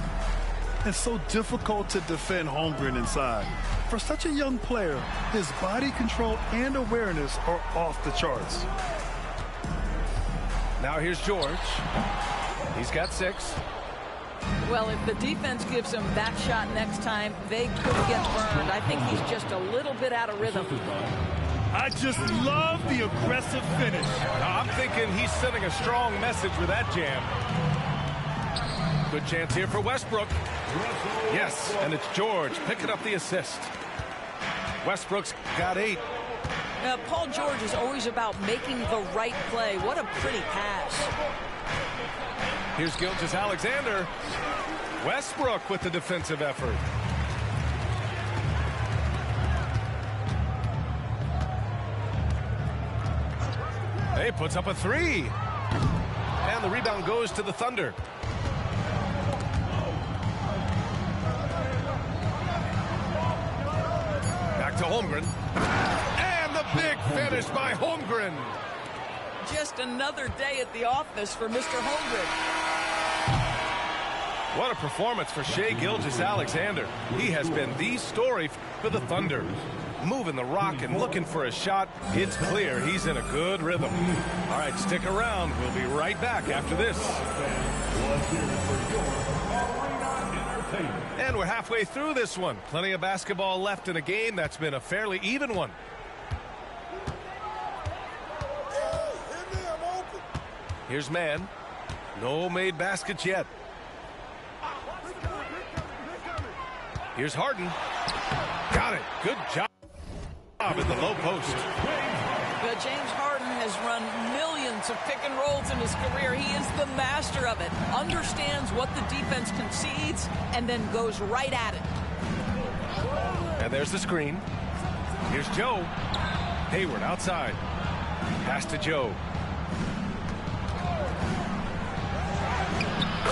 It's so difficult to defend Holmgren inside. For such a young player, his body control and awareness are off the charts. Now here's George. He's got 6. Well, if the defense gives him that shot next time, they could get burned. I think he's just a little bit out of rhythm. I just love the aggressive finish. I'm thinking he's sending a strong message with that jam. Good chance here for Westbrook. Yes, and it's George picking up the assist. Westbrook's got 8. Now, Paul George is always about making the right play. What a pretty pass. Here's Gilgeous-Alexander. Westbrook with the defensive effort. He puts up a 3. And the rebound goes to the Thunder. Back to Holmgren. And the big finish by Holmgren. Just another day at the office for Mr. Holmgren. What a performance for Shai Gilgeous-Alexander. He has been the story for the Thunder. Moving the rock and looking for a shot. It's clear he's in a good rhythm. All right, stick around. We'll be right back after this. And we're halfway through this one. Plenty of basketball left in a game that's been a fairly even one. Here's Mann. No made baskets yet. Here's Harden. Got it. Good job in the low post. But James Harden has run millions of pick and rolls in his career. He is the master of it. Understands what the defense concedes and then goes right at it. And there's the screen. Here's Joe. Hayward outside. Pass to Joe.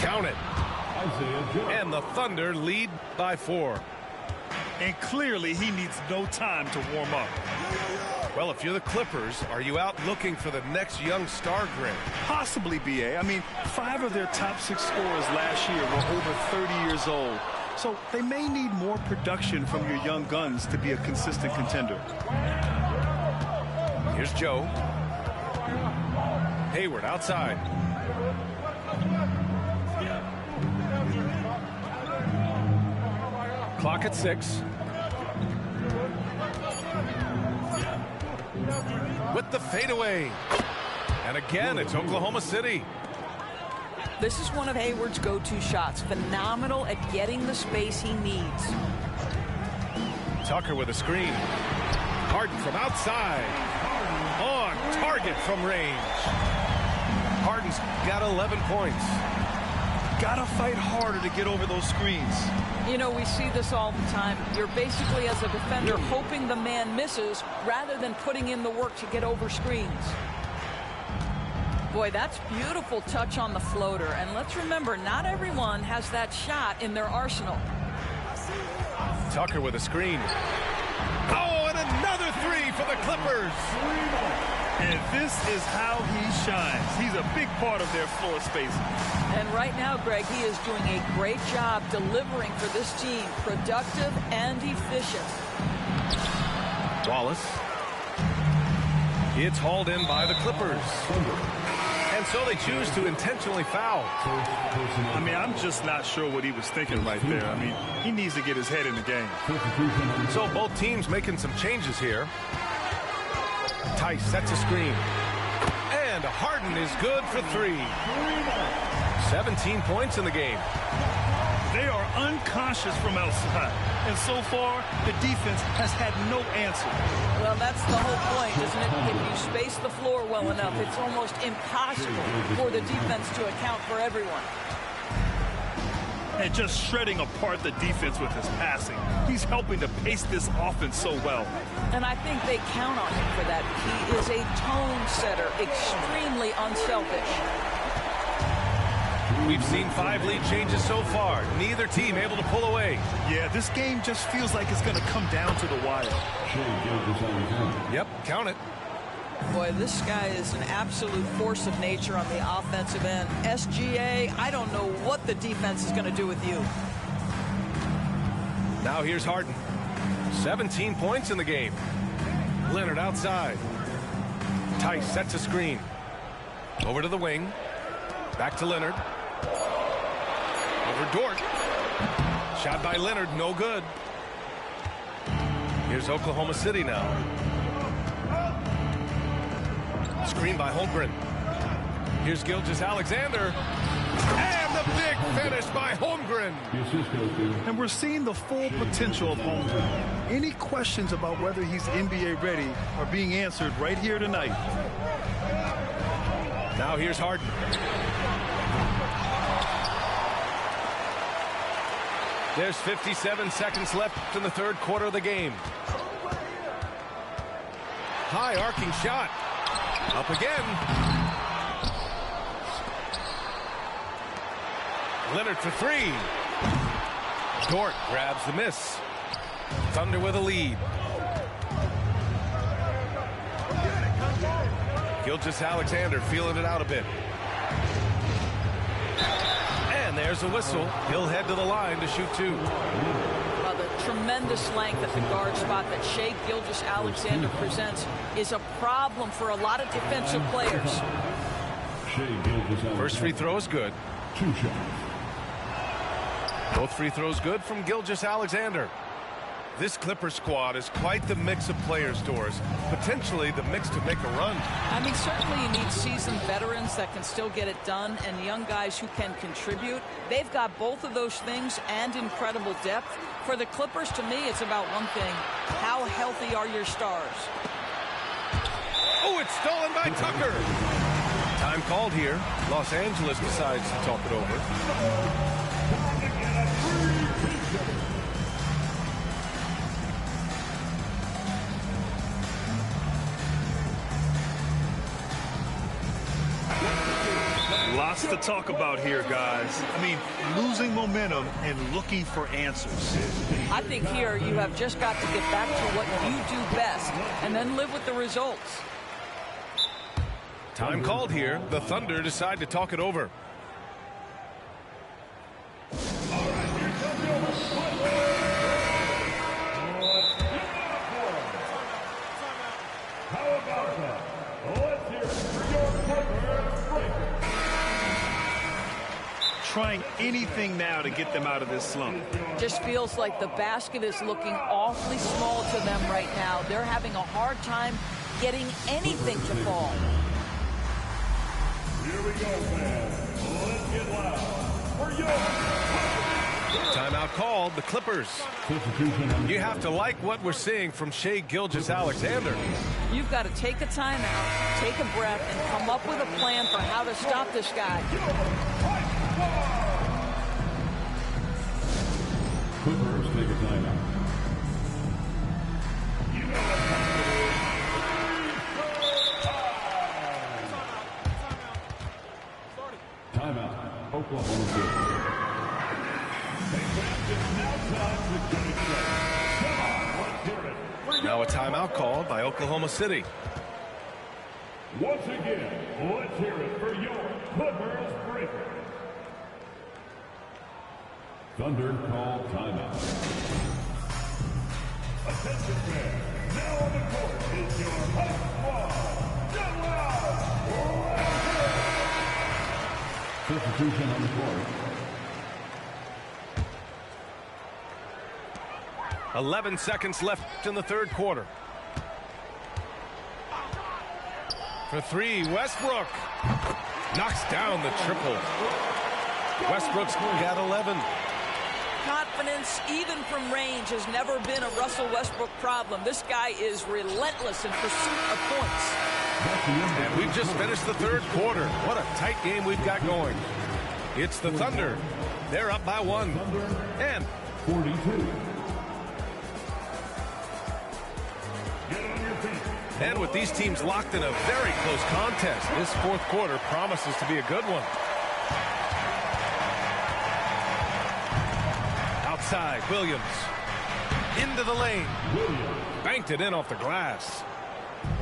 Count it. And the Thunder lead by 4. And clearly he needs no time to warm up. Well, if you're the Clippers, are you out looking for the next young star, Greg? Possibly, B.A. I mean, 5 of their top 6 scorers last year were over 30 years old. So they may need more production from your young guns to be a consistent contender. Here's Joe. Hayward outside. Clock at 6. With the fadeaway. And again, it's Oklahoma City. This is one of Hayward's go-to shots. Phenomenal at getting the space he needs. Tucker with a screen. Harden from outside. On target from range. Harden's got 11 points. Gotta fight harder to get over those screens. You know, we see this all the time. You're basically, as a defender, hoping the man misses rather than putting in the work to get over screens. Boy, that's beautiful touch on the floater. And let's remember, not everyone has that shot in their arsenal. Tucker with a screen. Oh, and another 3 for the Clippers. And this is how he shines. He's a big part of their floor space. And right now, Greg, he is doing a great job delivering for this team. Productive and efficient. Wallace. It's hauled in by the Clippers. And so they choose to intentionally foul. I mean, I'm just not sure what he was thinking right there. I mean, he needs to get his head in the game. So both teams making some changes here. Tice sets a screen. And Harden is good for 3. 17 points in the game. They are unconscious from outside. And so far, the defense has had no answer. Well, that's the whole point, isn't it? If you space the floor well enough, it's almost impossible for the defense to account for everyone. And just shredding apart the defense with his passing. He's helping to pace this offense so well. And I think they count on him for that. He is a tone setter, extremely unselfish. We've seen 5 lead changes so far. Neither team able to pull away. Yeah, this game just feels like it's going to come down to the wire. Yep, count it. Boy, this guy is an absolute force of nature on the offensive end. SGA, I don't know what the defense is going to do with you. Now here's Harden. 17 points in the game. Leonard outside. Tice sets a screen. Over to the wing. Back to Leonard. Over Dort. Shot by Leonard, no good. Here's Oklahoma City now. Screen by Holmgren. Here's Gilgeous-Alexander. And the big finish by Holmgren. And we're seeing the full potential of Holmgren. Any questions about whether he's NBA ready are being answered right here tonight. Now here's Harden. There's 57 seconds left in the third quarter of the game. High arcing shot. Up again. Leonard for 3. Dort grabs the miss. Thunder with a lead. Gilgeous-Alexander feeling it out a bit. And there's a whistle. He'll head to the line to shoot 2. Well, the tremendous length at the guard spot that Shai Gilgeous-Alexander presents is a problem for a lot of defensive players. First free throw is good. Both free throws good from Gilgeous-Alexander. This Clipper squad is quite the mix of players, Doris. Potentially the mix to make a run. I mean, certainly you need seasoned veterans that can still get it done and young guys who can contribute. They've got both of those things and incredible depth. For the Clippers, to me, it's about one thing. How healthy are your stars? Oh, it's stolen by Tucker. Time called here. Los Angeles decides to talk it over. Lots Lots to talk about here, guys. I mean, losing momentum and looking for answers. I think here you have just got to get back to what you do best and then live with the results. Time called here. The Thunder decide to talk it over. Trying anything now to get them out of this slump. Just feels like the basket is looking awfully small to them right now. They're having a hard time getting anything to fall. Here we go, fans. Let's get loud. For your Timeout called, the Clippers. You have to like what we're seeing from Shai Gilgeous-Alexander. You've got to take a timeout, take a breath, and come up with a plan for how to stop this guy. Clippers take a timeout. Timeout. Oklahoma City. Now a timeout called by Oklahoma City. Once again, let's hear it for your Clippers breaker. Thunder call timeout. Attention fans, now on the court is your hot squad. Get loud! Substitution on the court. 11 seconds left in the third quarter. For three, Westbrook knocks down the triple. Westbrook's got 11. Confidence, even from range, has never been a Russell Westbrook problem. This guy is relentless in pursuit of points. And we've just finished the third quarter. What a tight game we've got going. It's the Thunder. They're up by 1. And 42. And with these teams locked in a very close contest, this fourth quarter promises to be a good one. Outside, Williams. Into the lane. Banked it in off the glass.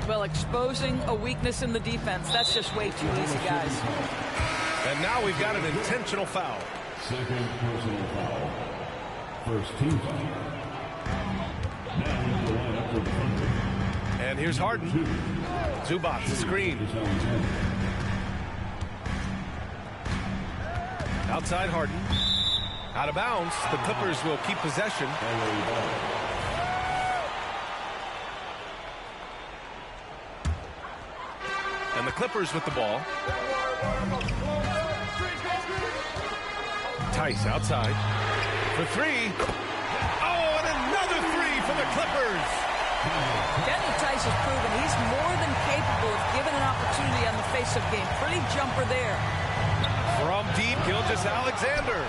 Well, exposing a weakness in the defense, that's just way too easy, guys. And now we've got an intentional foul. Second personal foul. First team foul. Now into the lineup for the Thunder. And here's Harden. Zubac, the screen. Outside Harden. Out of bounds. The Clippers will keep possession. And the Clippers with the ball. Tice outside. For three. Oh, and another three for the Clippers. Danny Tice has proven he's more than capable of giving an opportunity on the face-up game. Pretty jumper there. From deep, Gilgeous-Alexander.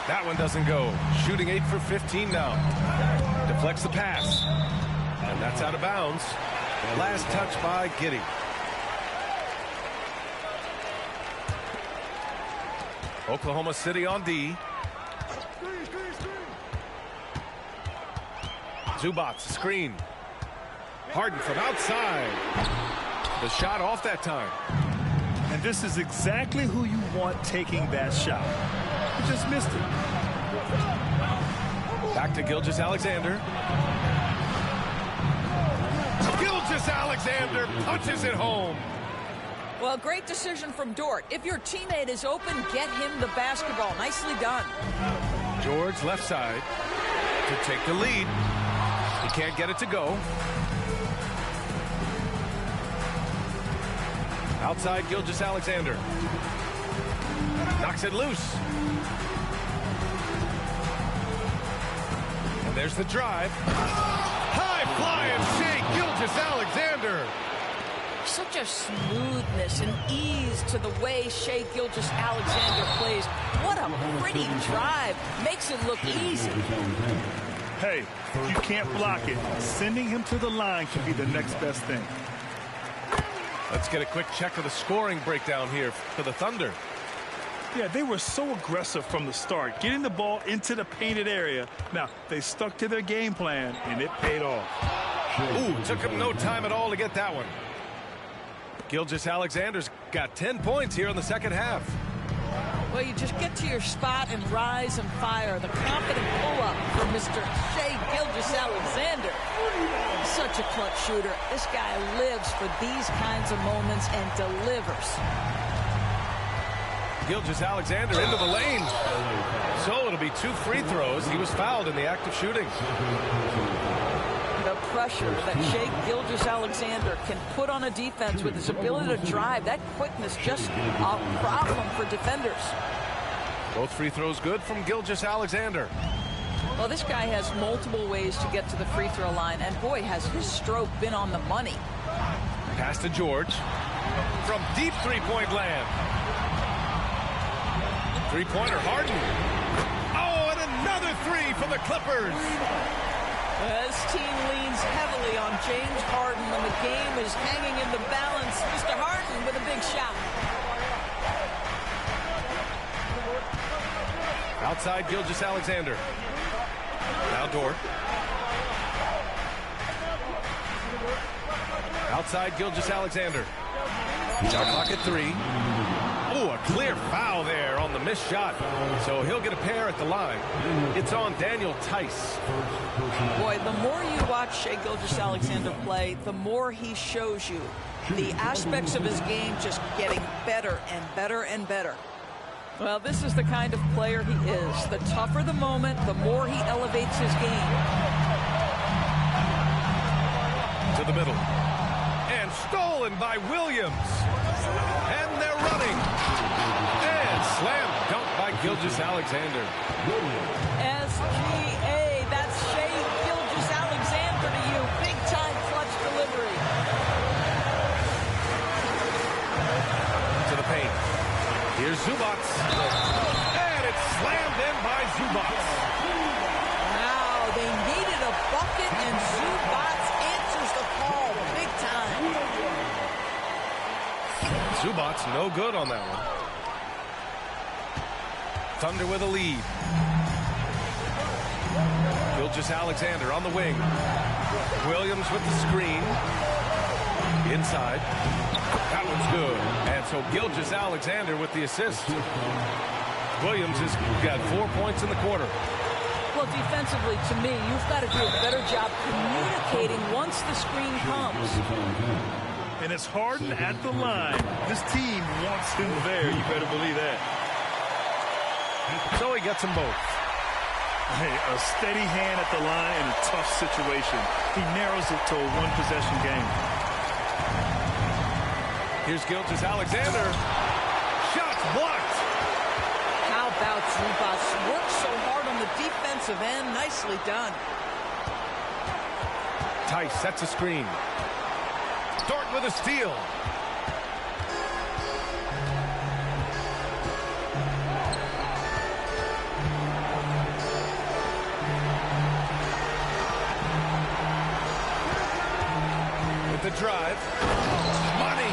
That one doesn't go. Shooting 8 for 15 now. Deflects the pass. And that's out of bounds. Last touch by Giddey. Oklahoma City on D. Zubac, screen. Harden from outside. The shot off that time. And this is exactly who you want taking that shot. He just missed it. Back to Gilgeous-Alexander. Gilgeous-Alexander punches it home. Well, great decision from Dort. If your teammate is open, get him the basketball. Nicely done. George left side to take the lead. He can't get it to go. Outside Gilgeous-Alexander. Knocks it loose. And there's the drive. High flying Shai Gilgeous-Alexander. Such a smoothness and ease to the way Shai Gilgeous-Alexander plays. What a pretty drive. Makes it look easy. Hey, you can't block it. Sending him to the line can be the next best thing. Let's get a quick check of the scoring breakdown here for the Thunder. Yeah, they were so aggressive from the start, getting the ball into the painted area. Now, they stuck to their game plan, and it paid off. Ooh, took him no time at all to get that one. Gilgeous-Alexander's got 10 points here in the second half. Well, you just get to your spot and rise and fire. The confident pull-up from Mr. Shai Gilgeous-Alexander. Such a clutch shooter. This guy lives for these kinds of moments and delivers. Gilgeous-Alexander into the lane. So it'll be 2 free throws. He was fouled in the act of shooting. The pressure that Shai Gilgeous-Alexander can put on a defense with his ability to drive, that quickness, just a problem for defenders. Both free throws good from Gilgeous-Alexander. Well, this guy has multiple ways to get to the free throw line, and boy, has his stroke been on the money. Pass to George from deep three-point land. Three-pointer, Harden. Oh, and another three for the Clippers. This team leans heavily on James Harden when the game is hanging in the balance. Mr. Harden with a big shot. Outside Gilgeous-Alexander. Now Dort. Outside Gilgeous-Alexander. Shot clock at 3. Oh, a clear foul there on the missed shot. So he'll get a pair at the line. It's on Daniel Tice. Boy, the more you watch Shai Gilgeous-Alexander play, the more he shows you the aspects of his game just getting better and better and better. Well, this is the kind of player he is. The tougher the moment, the more he elevates his game. To the middle. And stolen by Williams. And they're running. And slam dunk by Gilgeous-Alexander. SGA, that's Shai Gilgeous-Alexander to you. Big time clutch delivery. To the paint. Here's Zubac. And it's slammed in by Zubac. Now they needed a bucket, and Zubac answers the call big time. Zubac no good on that one. Thunder with a lead. Gilgeous-Alexander on the wing. Williams with the screen. Inside. That one's good. And so Gilgeous-Alexander with the assist. Williams has got 4 points in the quarter. Well, defensively, to me, you've got to do a better job communicating once the screen comes. And it's Harden at the line. This team wants him there. You better believe that. So he gets them both. Hey, a steady hand at the line in a tough situation. He narrows it to a one-possession game. Here's Gilgeous-Alexander. Shots blocked. How about Zubac? Worked so hard on the defensive end. Nicely done. Tice sets a screen. Dort with a steal. With the drive. Money.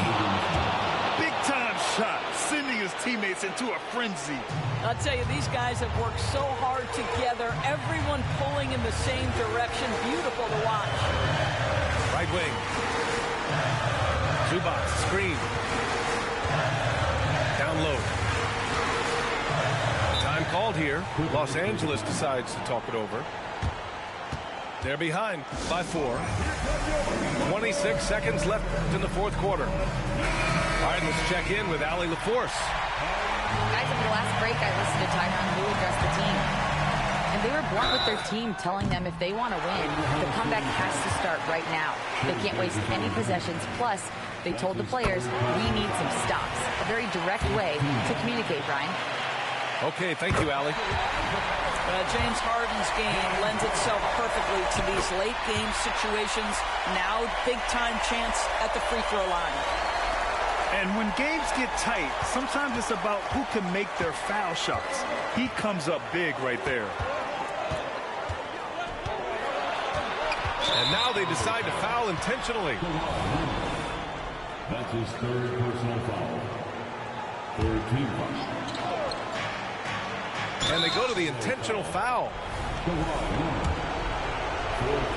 Big time shot, sending his teammates into a frenzy. I'll tell you, these guys have worked so hard together. Everyone pulling in the same direction. Beautiful to watch. Right wing. Zubac, screen. Down low. Time called here. Los Angeles decides to talk it over. They're behind by 4. 26 seconds left in the fourth quarter. All right, let's check in with Allie LaForce. Guys, over the last break, I listened to Tyronn Lue address the team. And they were blunt with their team, telling them if they want to win, the comeback has to start right now. They can't waste any possessions. Plus, they told the players, we need some stops. A very direct way to communicate, Brian. Okay, thank you, Allie. James Harden's game lends itself perfectly to these late game situations. Now, big-time chance at the free throw line. And when games get tight, sometimes it's about who can make their foul shots. He comes up big right there. And now they decide to foul intentionally. That's his third personal foul. Third team foul. And they go to the intentional foul. Fourth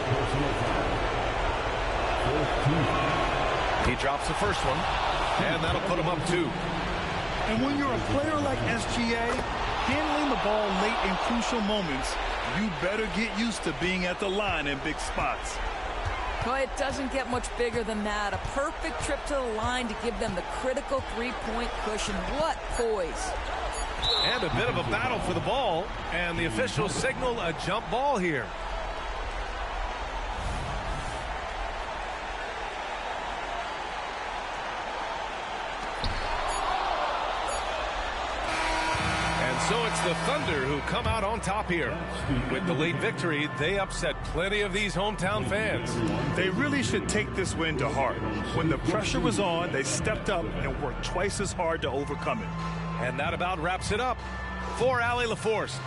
personal foul. Fourth team foul. He drops the first one, and that'll put him up 2. And when you're a player like SGA, handling the ball late in crucial moments, you better get used to being at the line in big spots. Well, it doesn't get much bigger than that. A perfect trip to the line to give them the critical three-point cushion. What poise. And a bit of a battle for the ball, and the officials signal a jump ball here. So it's the Thunder who come out on top here. With the late victory, they upset plenty of these hometown fans. They really should take this win to heart. When the pressure was on, they stepped up and worked twice as hard to overcome it. And that about wraps it up. For Allie LaForce.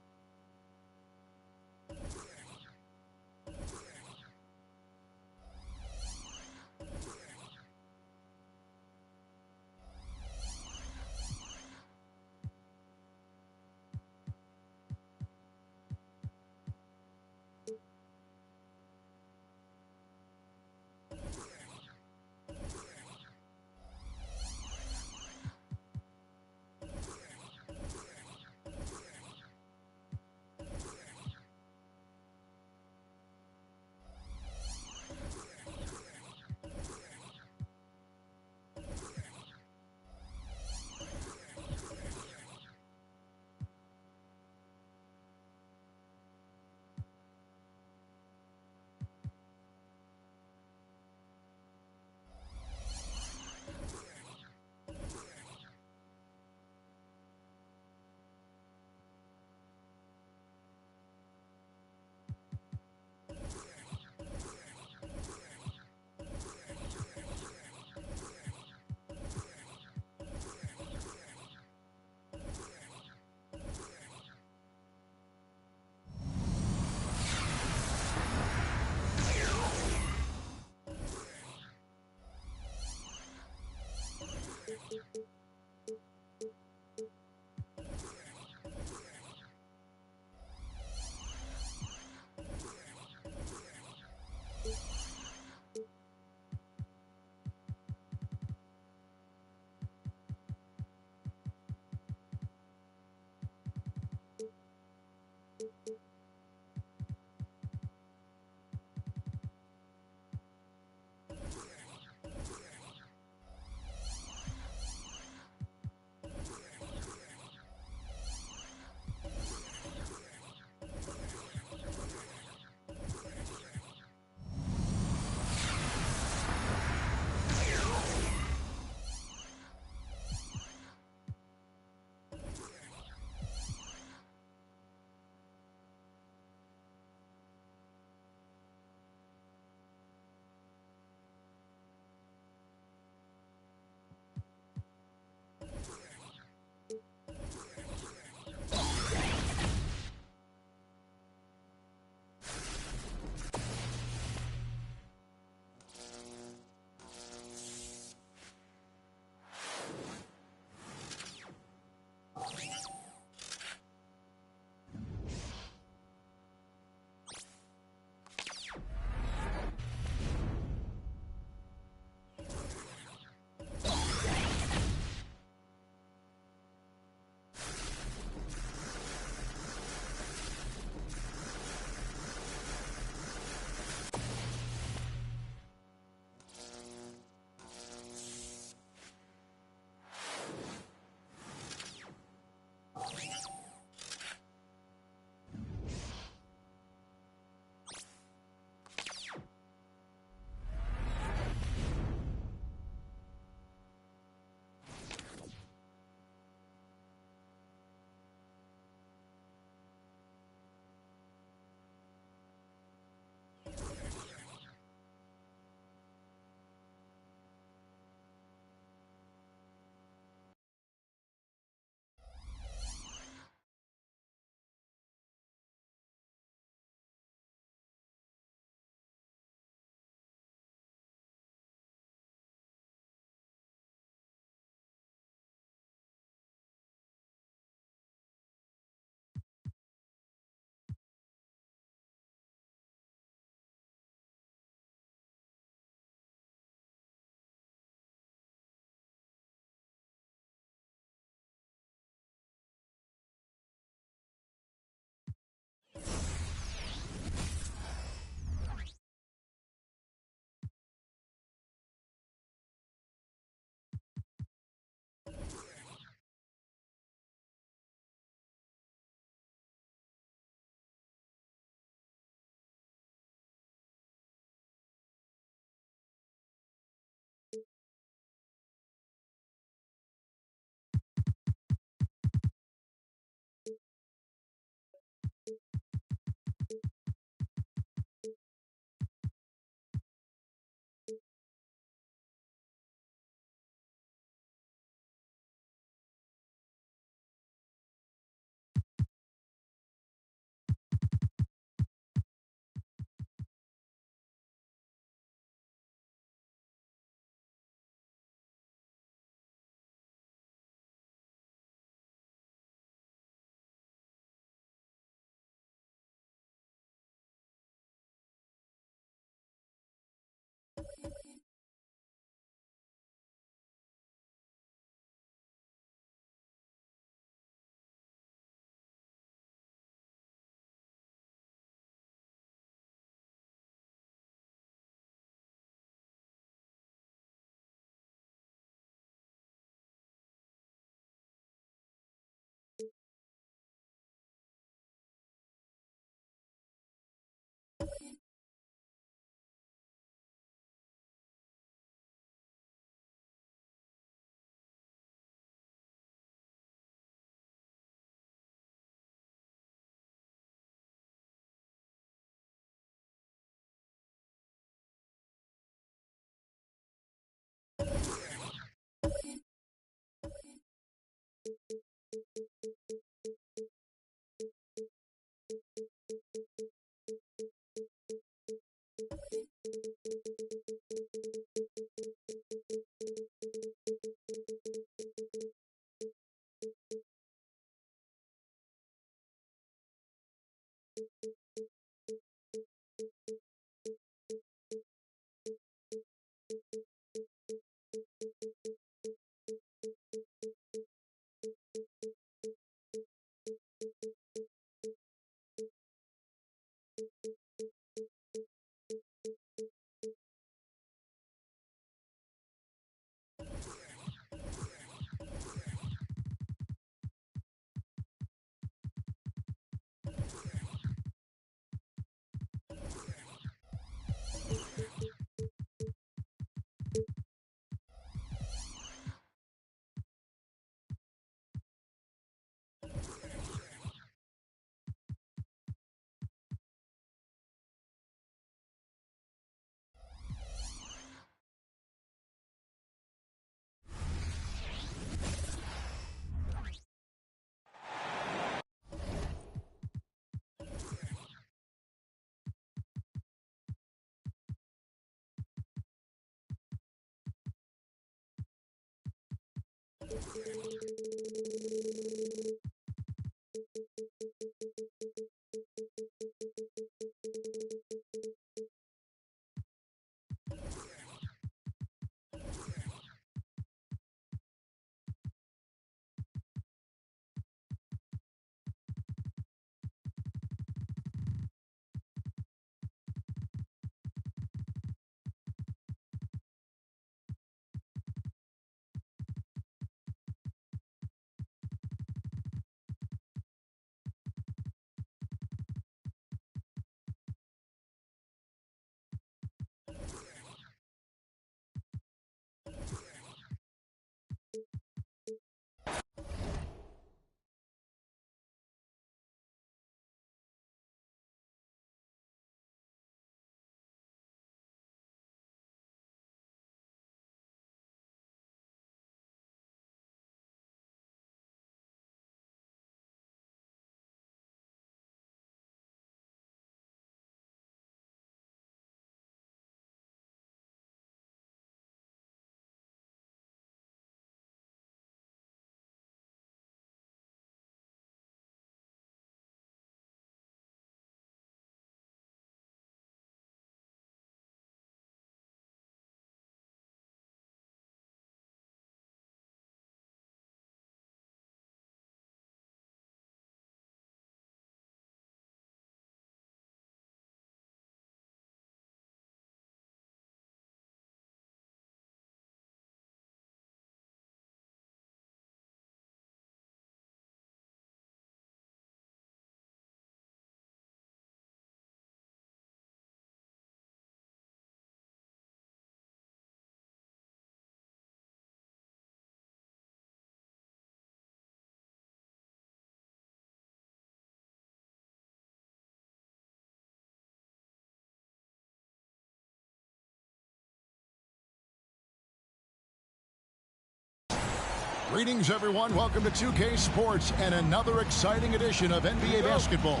Greetings, everyone. Welcome to 2K Sports and another exciting edition of NBA basketball.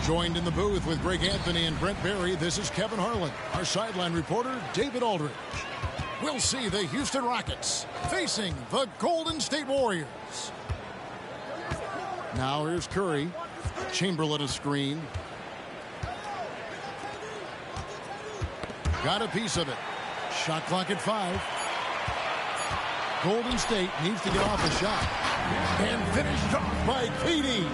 Joined in the booth with Greg Anthony and Brent Barry, this is Kevin Harlan. Our sideline reporter, David Aldridge. We'll see the Houston Rockets facing the Golden State Warriors. Now here's Curry. Chamberlain a screen. Got a piece of it. Shot clock at 5. Golden State needs to get off a shot. And finished off by KD.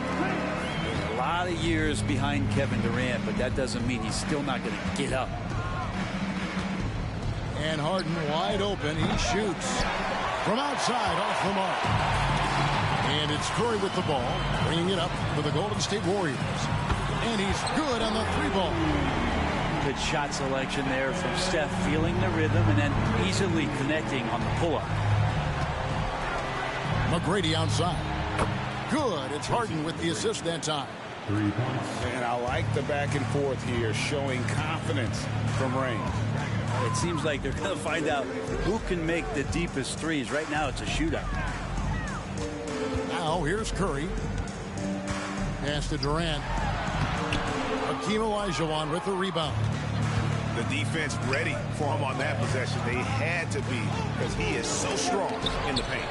A lot of years behind Kevin Durant, but that doesn't mean he's still not going to get up. And Harden wide open. He shoots from outside off the mark. And it's Curry with the ball, bringing it up for the Golden State Warriors. And he's good on the 3-ball. Good shot selection there from Steph, feeling the rhythm and then easily connecting on the pull-up. McGrady outside. Good. It's Harden with the assist that time. 3 points. And I like the back and forth here, showing confidence from range. It seems like they're going to find out who can make the deepest threes. Right now, it's a shootout. Now, here's Curry. Pass to Durant. Hakeem Olajuwon with the rebound. The defense ready for him on that possession. They had to be, because he is so strong in the paint.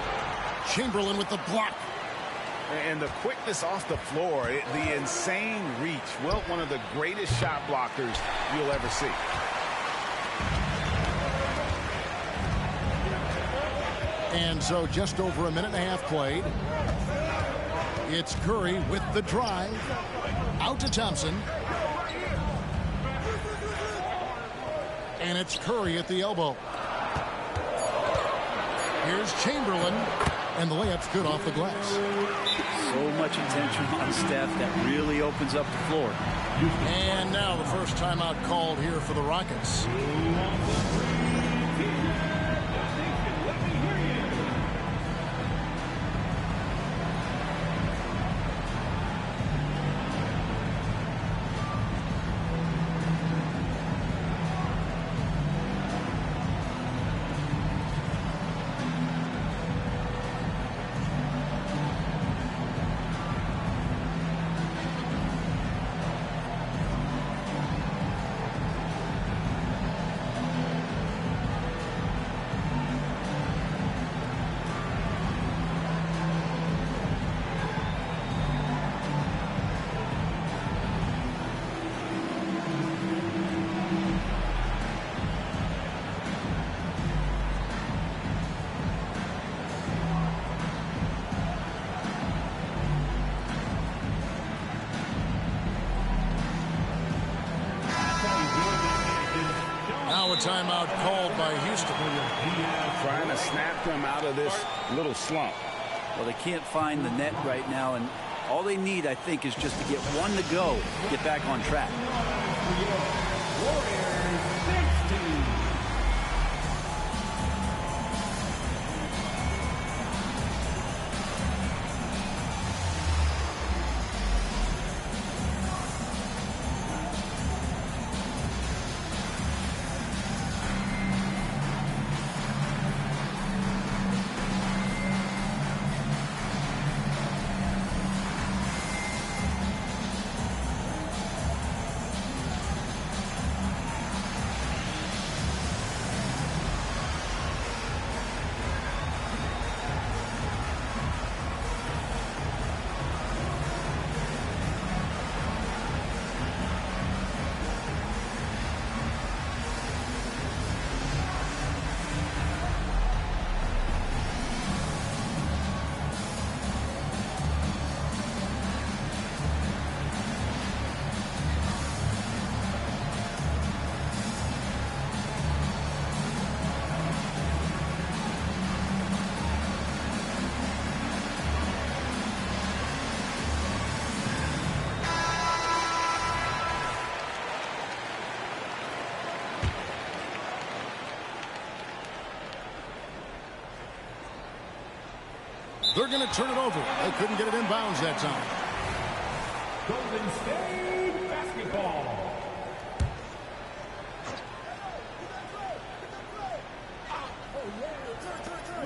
Chamberlain with the block. And the quickness off the floor, the insane reach. Well, one of the greatest shot blockers you'll ever see. And so just over a minute and a half played. It's Curry with the drive. Out to Thompson. And it's Curry at the elbow. Here's Chamberlain. And the layup's good off the glass. So much attention on Steph that really opens up the floor. And now the first timeout called here for the Rockets. Now a timeout called by Houston. Trying to snap them out of this little slump. Well, they can't find the net right now, and all they need, I think, is just to get one to go, get back on track. They're going to turn it over. They couldn't get it in bounds that time. Golden State basketball.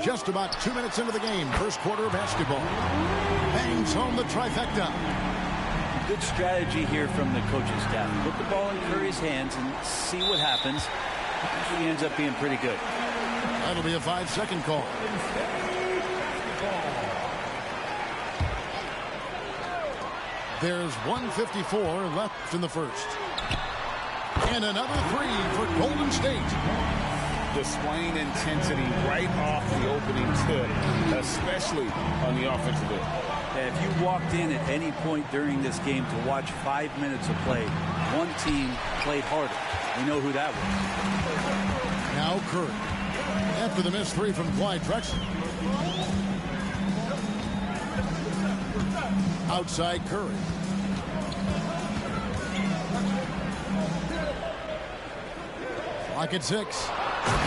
Just about 2 minutes into the game. First quarter of basketball. Bangs home the trifecta. Good strategy here from the coaching staff. Put the ball in Curry's hands and see what happens. He ends up being pretty good. That'll be a 5-second call. There's 1:54 left in the first. And another three for Golden State. Displaying intensity right off the opening tip, especially on the offensive end. If you walked in at any point during this game to watch 5 minutes of play, one team played harder. We know who that was. Now Curry. After the missed three from Clyde Drexler. Outside Curry. Clock at 6.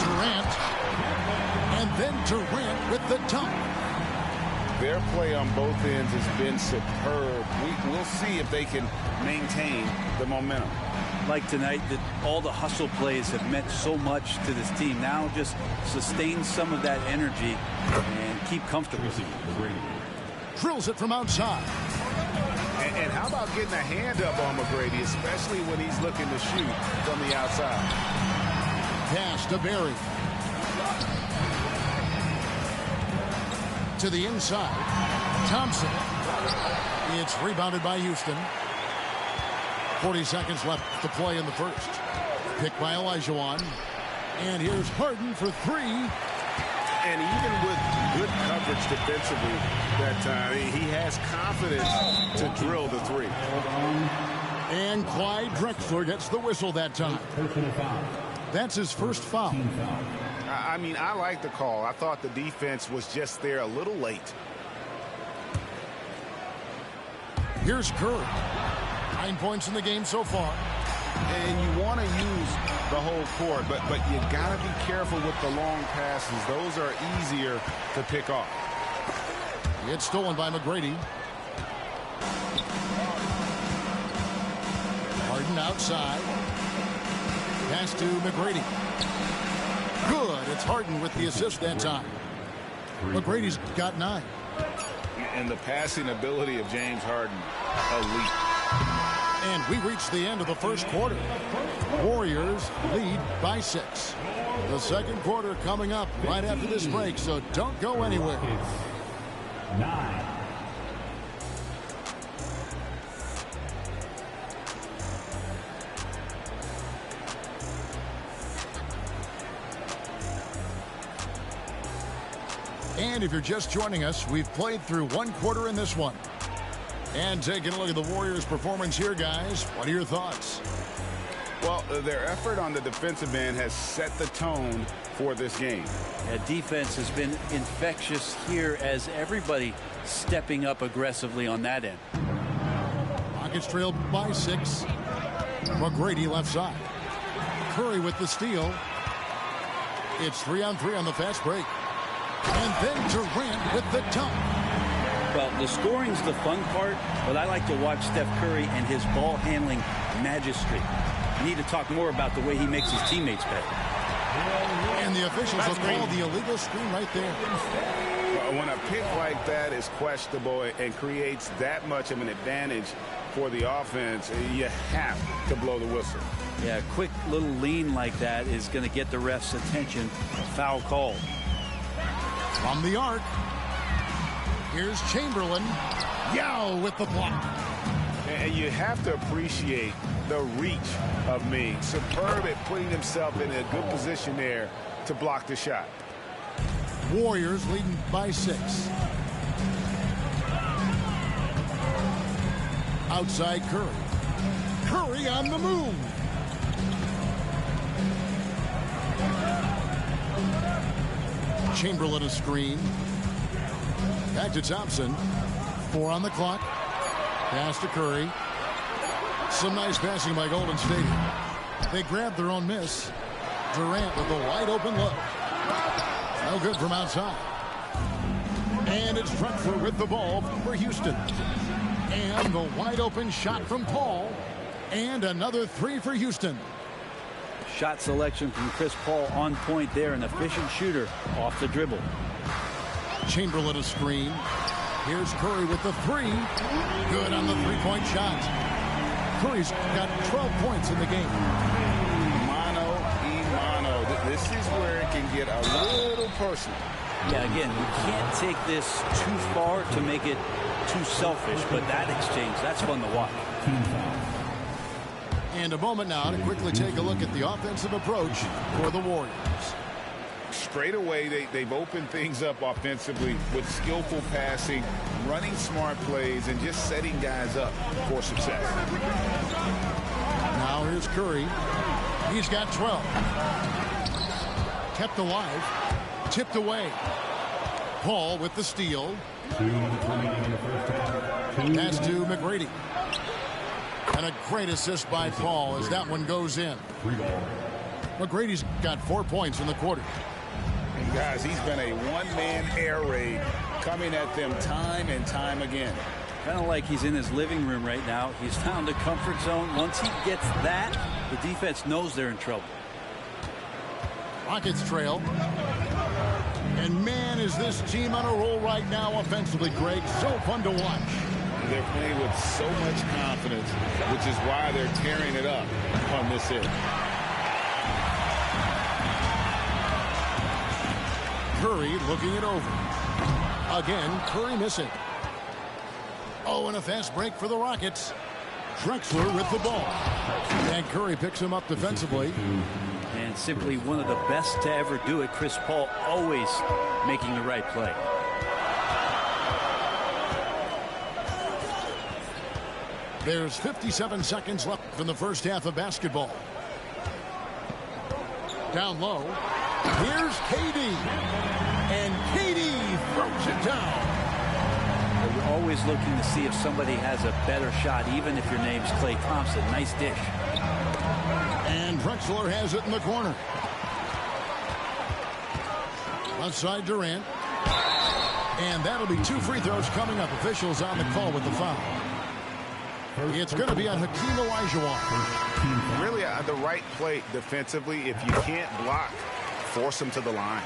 Durant. And then Durant with the dunk. Their play on both ends has been superb. We'll see if they can maintain the momentum. Like tonight, that all the hustle plays have meant so much to this team. Now just sustain some of that energy and keep comfortable. Drills it from outside. And how about getting a hand up on McGrady, especially when he's looking to shoot from the outside. Pass to Barry. To the inside. Thompson. It's rebounded by Houston. 40 seconds left to play in the first. Picked by Olajuwon. And here's Harden for three. And even with good coverage defensively that time, he has confidence to drill the three. And Clyde Drexler gets the whistle that time. That's his first foul. I mean, I like the call. I thought the defense was just there a little late. Here's Curry. 9 points in the game so far. And you want to use the whole court, but you got to be careful with the long passes. Those are easier to pick off. It's stolen by McGrady. Harden outside. Pass to McGrady. Good. It's Harden with the assist that time. McGrady's got 9. And the passing ability of James Harden, elite. And we reach the end of the first quarter. Warriors lead by 6. The second quarter coming up right after this break, so don't go anywhere. 9. And if you're just joining us, we've played through one quarter in this one. And taking a look at the Warriors' performance here, guys, what are your thoughts? Well, their effort on the defensive end has set the tone for this game. Defense has been infectious here as everybody stepping up aggressively on that end. Rockets trailed by 6. McGrady left side. Curry with the steal. It's 3-on-3 on the fast break. And then Durant with the dunk. Well, the scoring's the fun part, but I like to watch Steph Curry and his ball handling magistry. We need to talk more about the way he makes his teammates better. And the officials will call the illegal screen right there. When a pick like that is questionable and creates that much of an advantage for the offense, you have to blow the whistle. Yeah, a quick little lean like that is going to get the ref's attention. Foul call. From the arc, here's Chamberlain. Yao with the block. And you have to appreciate the reach of Ming. Superb at putting himself in a good position there to block the shot. Warriors leading by 6. Outside Curry. Curry on the move. Chamberlain a screen. Back to Thompson. 4 on the clock. Pass to Curry. Some nice passing by Golden State. They grabbed their own miss. Durant with a wide open look. No good from outside. And it's Drexler with the ball for Houston. And the wide open shot from Paul. And another 3 for Houston. Shot selection from Chris Paul on point there. An efficient shooter off the dribble. Chamberlain a screen. Here's Curry with the 3. Good on the 3-point shot. Curry's got 12 points in the game. Mano y mano. This is where it can get a little personal. Yeah, again, you can't take this too far to make it too selfish, but that exchange, that's fun to watch. And a moment now to quickly take a look at the offensive approach for the Warriors. Straight away, they've opened things up offensively with skillful passing, running smart plays, and just setting guys up for success. Now here's Curry. He's got 12. Kept alive. Tipped away. Paul with the steal. Pass to McGrady. And a great assist by Paul as that one goes in. McGrady's got 4 points in the quarter. And guys, he's been a one-man air raid coming at them time and time again. Kind of like he's in his living room right now. He's found a comfort zone. Once he gets that, the defense knows they're in trouble. Rockets trail. And man, is this team on a roll right now offensively, Greg. So fun to watch. They're playing with so much confidence, which is why they're tearing it up on this end. Curry looking it over. Again, Curry missing. Oh, and a fast break for the Rockets. Drexler with the ball. And Curry picks him up defensively. And simply one of the best to ever do it. Chris Paul always making the right play. There's 57 seconds left in the first half of basketball. Down low. Here's KD. And KD throws it down. You're always looking to see if somebody has a better shot, even if your name's Klay Thompson. Nice dish. And Drexler has it in the corner. Left side Durant. And that'll be 2 free throws coming up. Officials on the call with the foul. It's going to be on Hakeem Olajuwon. Really the right play defensively. If you can't block, force him to the line.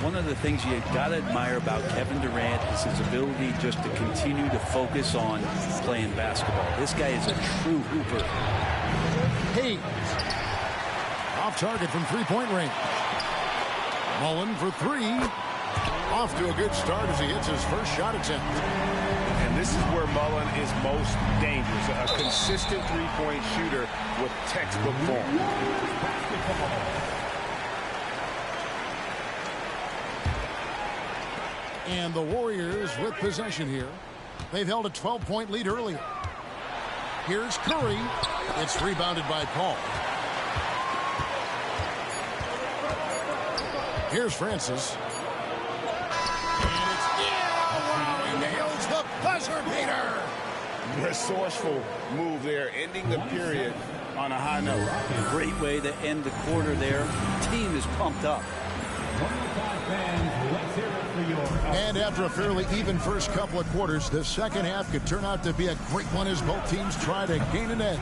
One of the things you got to admire about Kevin Durant is his ability just to continue to focus on playing basketball. This guy is a true hooper. Hayes. Off target from 3-point range. Mullen for 3. Off to a good start as he hits his first shot attempt. And this is where Mullen is most dangerous. A consistent three-point shooter with textbook form. And the Warriors with possession here. They've held a 12-point lead earlier. Here's Curry. It's rebounded by Paul. Here's Francis. And it's wow, he nails the buzzer beater. Resourceful move there, ending the period on a high note. Great way to end the quarter there. Team is pumped up. And after a fairly even first couple of quarters, the second half could turn out to be a great one as both teams try to gain an edge.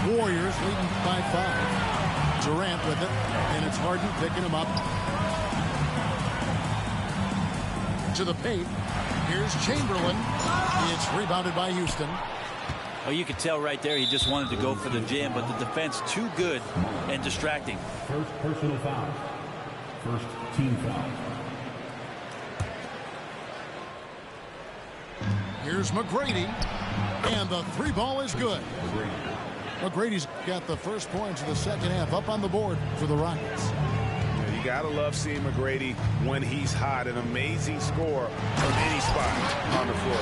Warriors leading by 5. Durant with it, and it's Harden picking him up. To the paint. Here's Chamberlain. It's rebounded by Houston. Oh, you could tell right there he just wanted to go for the jam, but the defense too good and distracting. First personal foul. First team foul. Here's McGrady, and the 3 ball is good. McGrady's got the first points of the second half up on the board for the Rockets. Yeah, you gotta love seeing McGrady when he's hot. An amazing score from any spot on the floor.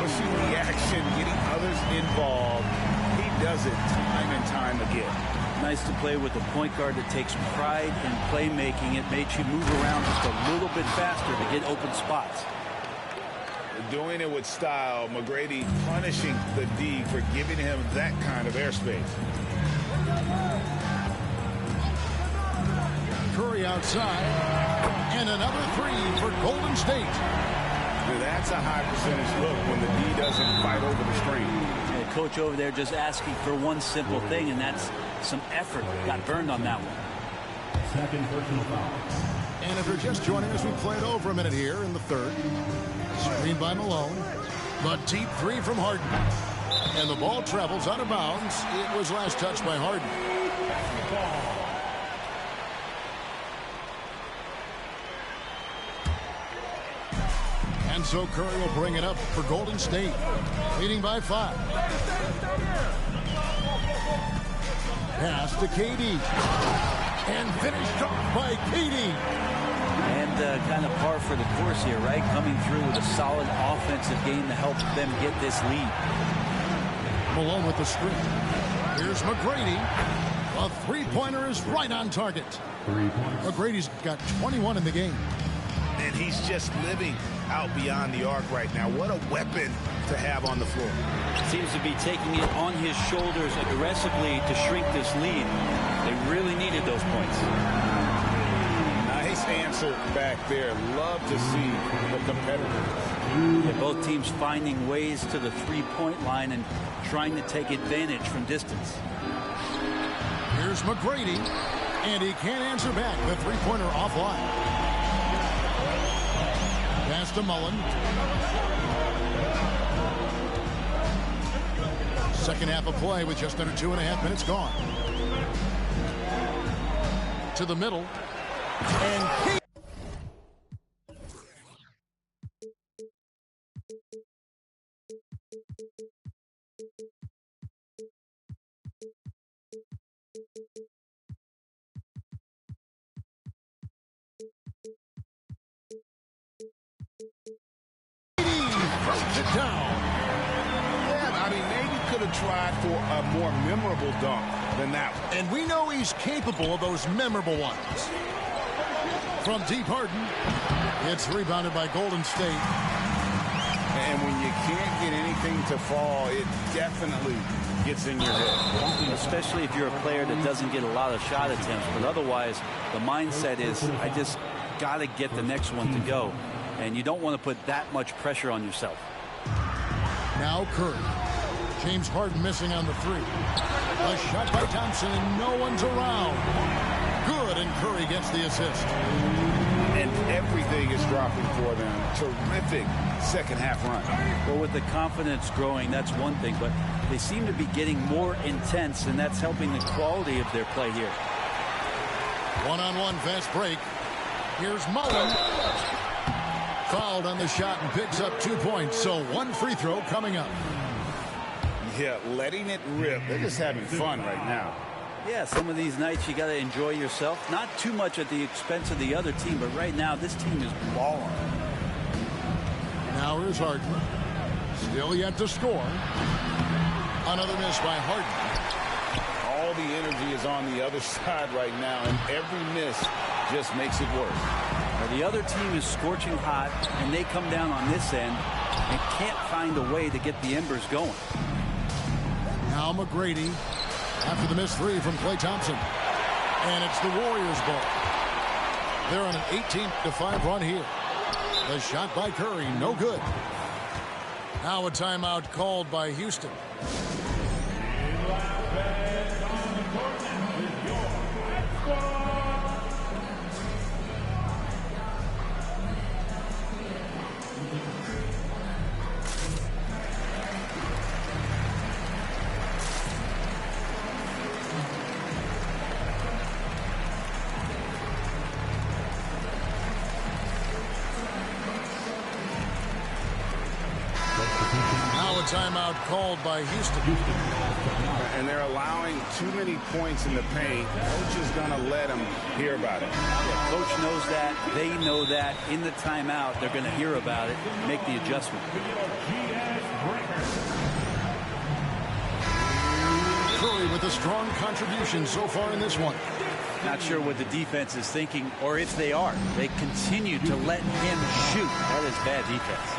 Pushing the action, getting others involved. He does it time and time again. Nice to play with a point guard that takes pride in playmaking. It makes you move around just a little bit faster to get open spots. Doing it with style. McGrady punishing the D for giving him that kind of airspace. Curry outside, and another 3 for Golden State. That's a high percentage look when the D doesn't fight over the screen. The coach over there just asking for one simple thing, and that's some effort. Got burned on that one. Second personal foul. And if you're just joining us, we played over a minute here in the third. Screen by Malone. The deep 3 from Harden. And the ball travels out of bounds. It was last touched by Harden. And so Curry will bring it up for Golden State. Leading by 5. Pass to KD. And finished off by KD. And kind of par for the course here, right? Coming through with a solid offensive game to help them get this lead. Malone with the screen. Here's McGrady. A 3-pointer is right on target. 3 points. McGrady's got 21 in the game. And he's just living out beyond the arc right now. What a weapon to have on the floor. Seems to be taking it on his shoulders aggressively to shrink this lead. They really needed those points. Nice answer back there. Love to see the competitors. Yeah, both teams finding ways to the 3-point line and trying to take advantage from distance. Here's McGrady, and he can't answer back. The 3-pointer offline. Pass to Mullen. Second half of play with just under 2.5 minutes gone. To the middle. And it down. Yeah, I mean, maybe could have tried for a more memorable dunk than that one. And we know he's capable of those memorable ones. From deep Harden, it's rebounded by Golden State. And when you can't get anything to fall, it definitely gets in your head. Especially if you're a player that doesn't get a lot of shot attempts. But otherwise, the mindset is, I just got to get the next one to go. And you don't want to put that much pressure on yourself. Now Curry. James Harden missing on the 3. A shot by Thompson, and no one's around. Good, and Curry gets the assist. And everything is dropping for them. Terrific second half run. Well, with the confidence growing, that's one thing. But they seem to be getting more intense, and that's helping the quality of their play here. One-on-one fast break. Here's Mullen. Fouled on the shot and picks up 2 points. So 1 free throw coming up. Yeah, letting it rip. They're just having fun right now. Yeah, some of these nights you got to enjoy yourself. Not too much at the expense of the other team, but right now this team is balling. Now here's Harden. Still yet to score. Another miss by Harden. All the energy is on the other side right now, and every miss just makes it worse. Well, the other team is scorching hot, and they come down on this end and can't find a way to get the embers going. Now McGrady after the missed three from Klay Thompson. And it's the Warriors' ball. They're on an 18-5 run here. The shot by Curry, no good. Now a timeout called by Houston. Timeout called by Houston. And they're allowing too many points in the paint. Coach is going to let them hear about it. Yeah, coach knows that. They know that. In the timeout, they're going to hear about it, make the adjustment. Curry with a strong contribution so far in this one. Not sure what the defense is thinking, or if they are. They continue to let him shoot. That is bad defense.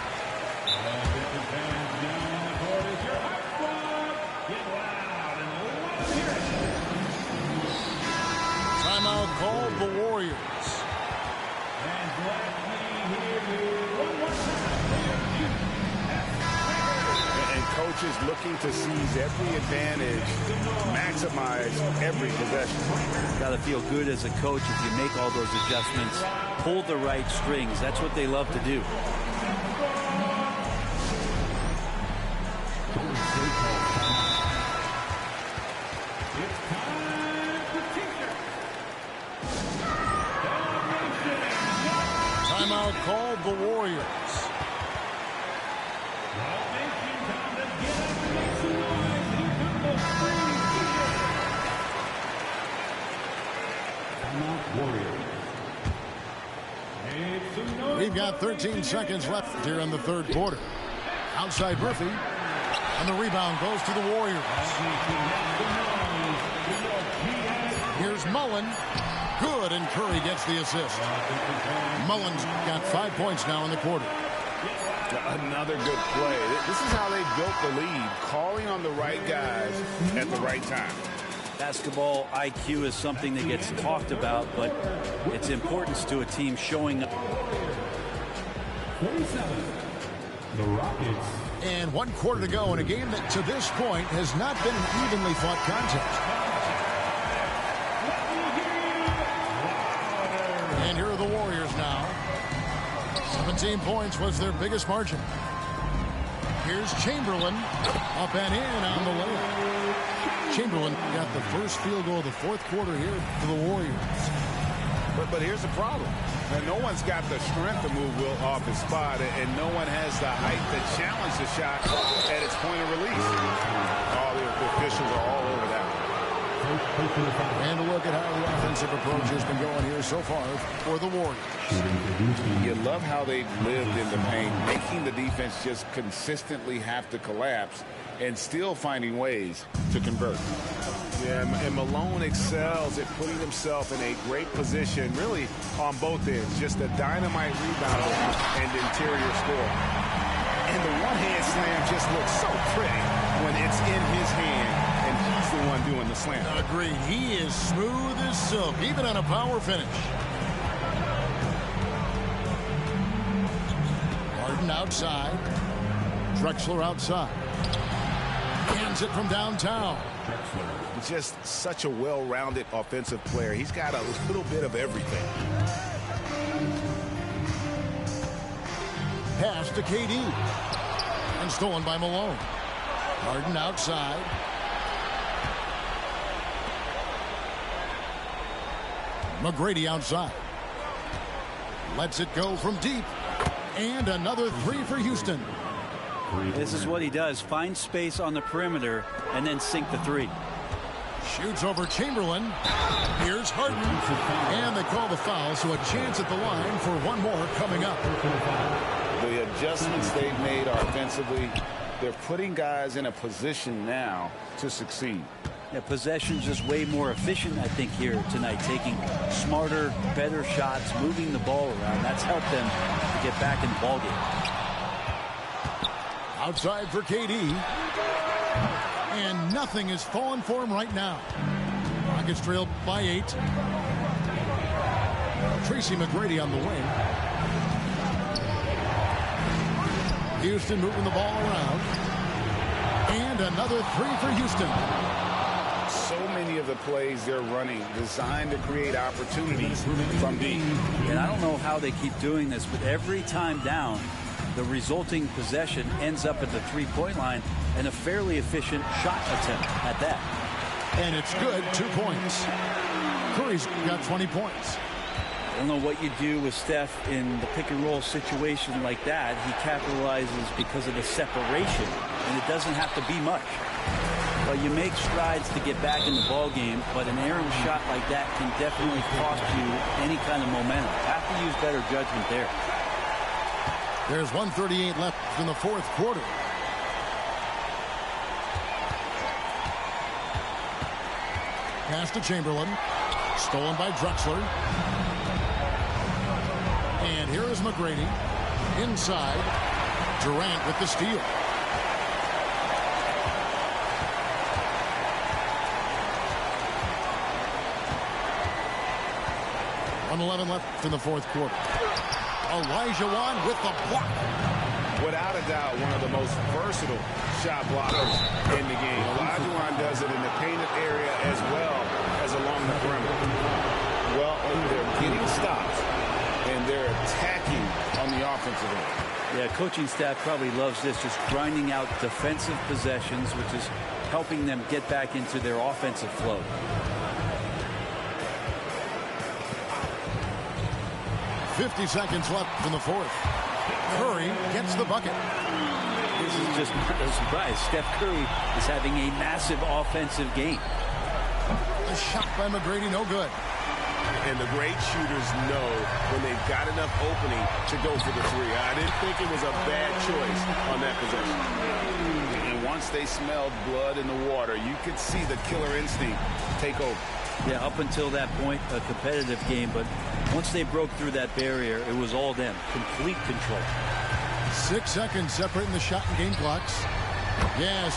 Timeout called the Warriors. And coach is looking to seize every advantage, maximize every possession. Got to feel good as a coach if you make all those adjustments, pull the right strings. That's what they love to do. Timeout called the Warriors. We've got 13 seconds left here in the third quarter. Outside Murphy. And the rebound goes to the Warriors. Here's Mullen. Good, and Curry gets the assist. Mullen's got 5 points now in the quarter. Another good play. This is how they built the lead, calling on the right guys at the right time. Basketball IQ is something that gets talked about, but its importance to a team showing up. 47. The Rockets. And 1 quarter to go in a game that to this point has not been an evenly fought contest. And here are the Warriors now. 17 points was their biggest margin. Here's Chamberlain. Up and in on the layup. Chamberlain got the first field goal of the fourth quarter here for the Warriors. But here's the problem. Now, no one's got the strength to move Will off his spot, and no one has the height to challenge the shot at its point of release. All the officials are all over that. And a look at how the offensive approach has been going here so far for the Warriors. You love how they've lived in the paint, making the defense just consistently have to collapse and still finding ways to convert. Yeah, and Malone excels at putting himself in a great position, really on both ends. Just a dynamite rebounder and interior score. And the one-hand slam just looks so pretty when it's in his hand and he's the one doing the slam. Agreed. He is smooth as silk, even on a power finish. Harden outside. Drexler outside. Hands it from downtown. Just such a well-rounded offensive player. He's got a little bit of everything. Pass to KD. And stolen by Malone. Harden outside. McGrady outside. Lets it go from deep. And another three for Houston. This is what he does. Find space on the perimeter and then sink the three. Shoots over Chamberlain. Here's Harden. And they call the foul, so a chance at the line for one more coming up. The adjustments they've made offensively They're putting guys in a position now to succeed. Yeah, possession's just way more efficient, I think, here tonight, taking smarter, better shots, moving the ball around. That's helped them to get back in the ballgame. Outside for KD. And nothing is falling for him right now. Rockets trailed by 8. Tracy McGrady on the wing. Houston moving the ball around. And another 3 for Houston. So many of the plays they're running designed to create opportunities from deep. And I don't know how they keep doing this, but every time down, the resulting possession ends up at the three-point line and a fairly efficient shot attempt at that. And it's good. 2 points. Curry's got 20 points. I don't know what you do with Steph in the pick-and-roll situation like that. He capitalizes because of the separation, and it doesn't have to be much. But you make strides to get back in the ball game, but an errant shot like that can definitely cost you any kind of momentum. Have to use better judgment there. There's 1:38 left in the fourth quarter. Pass to Chamberlain. Stolen by Drexler. And here is McGrady. Inside. Durant with the steal. .11 left in the fourth quarter. Olajuwon with the block. Without a doubt, one of the most versatile shot blockers in the game. Olajuwon does it in the painted area as well as along the perimeter. Well, they're getting stops, and they're attacking on the offensive end. Yeah, coaching staff probably loves this, just grinding out defensive possessions, which is helping them get back into their offensive flow. 50 seconds left in the fourth. Curry gets the bucket. This is just not a surprise. Steph Curry is having a massive offensive game. A shot by McGrady, no good. And the great shooters know when they've got enough opening to go for the three. I didn't think it was a bad choice on that possession. And once they smelled blood in the water, you could see the killer instinct take over. Yeah, up until that point, a competitive game, but once they broke through that barrier, it was all them. Complete control. 6 seconds separating the shot and game clocks. Yes.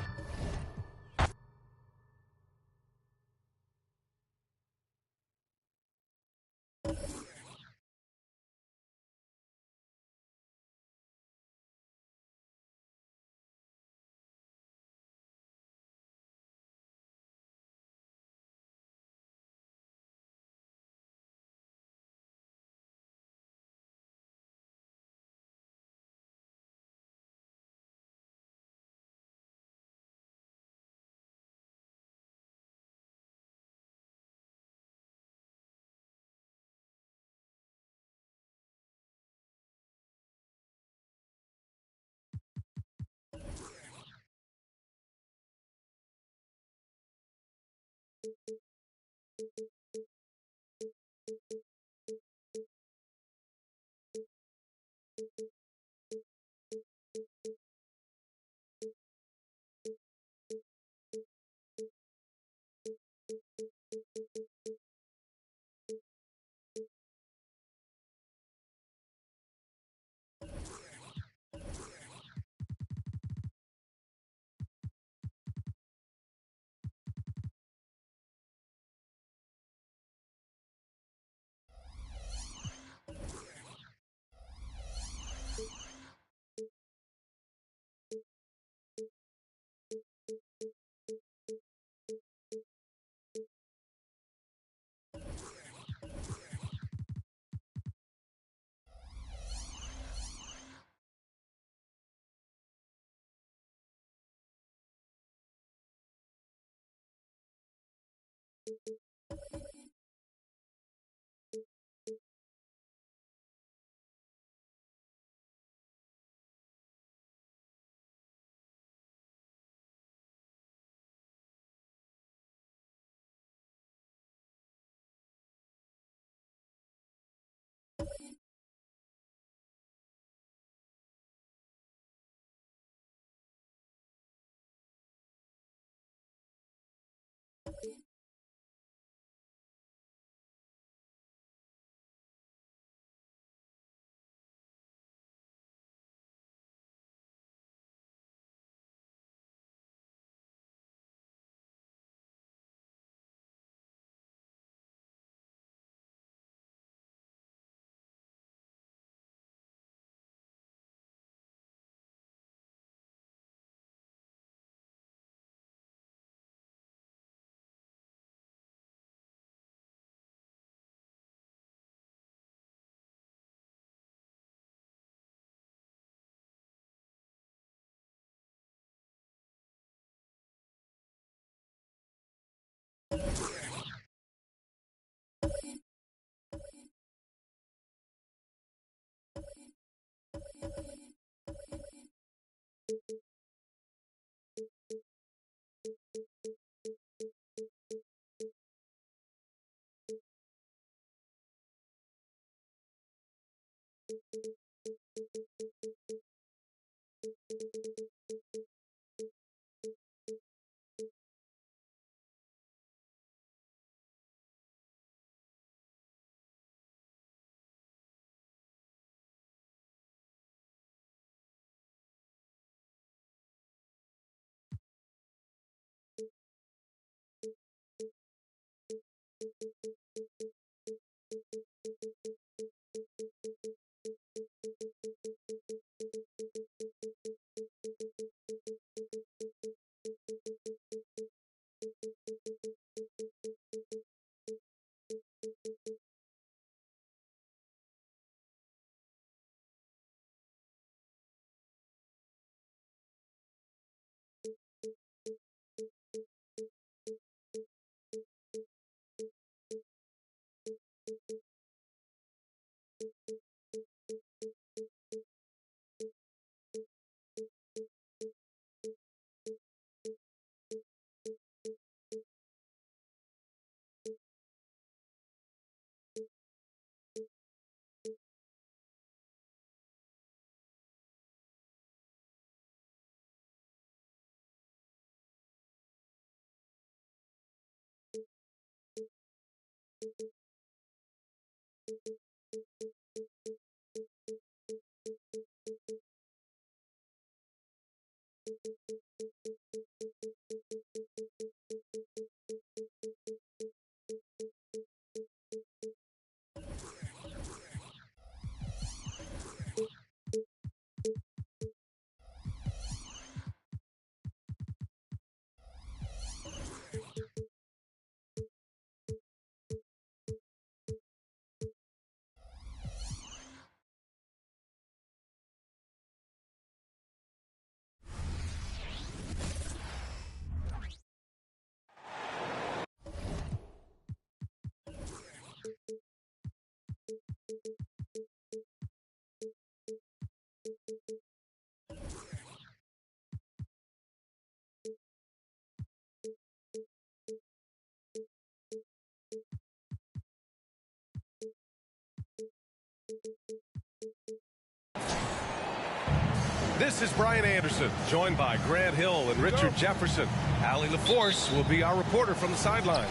This is Brian Anderson, joined by Grant Hill and Richard Jefferson. Allie LaForce will be our reporter from the sideline.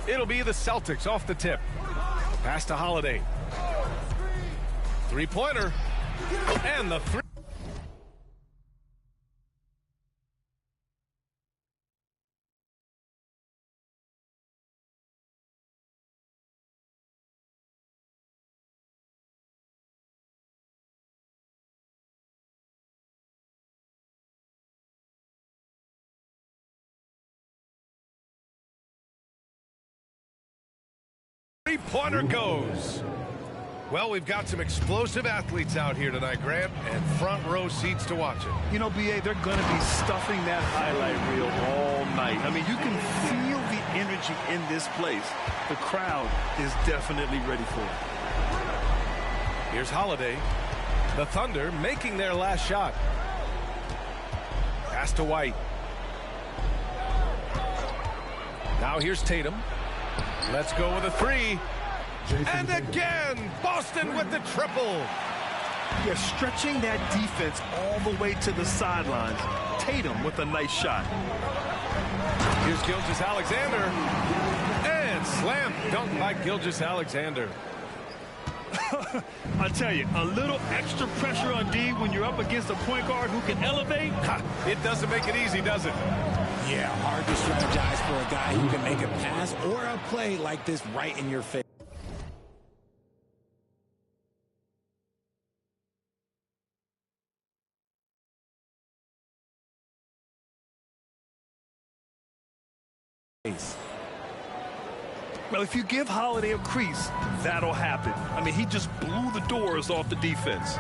It'll be the Celtics off the tip. Pass to Holiday. Three-pointer. And the three. Three-pointer goes. Well, we've got some explosive athletes out here tonight, Grant, and front row seats to watch it. You know, B.A., they're going to be stuffing that highlight reel all night. I mean, you can feel the energy in this place. The crowd is definitely ready for it. Here's Holiday. The Thunder making their last shot. Pass to White. Now here's Tatum. Let's go with a three. And again, Boston with the triple. Yeah, stretching that defense all the way to the sidelines. Tatum with a nice shot. Here's Gilgeous-Alexander. And slam dunk by Gilgeous-Alexander. I tell you, a little extra pressure on D when you're up against a point guard who can elevate. It doesn't make it easy, does it? Yeah, hard to strategize for a guy who can make a pass or a play like this right in your face. Well, if you give Holiday a crease, that'll happen. I mean, he just blew the doors off the defense.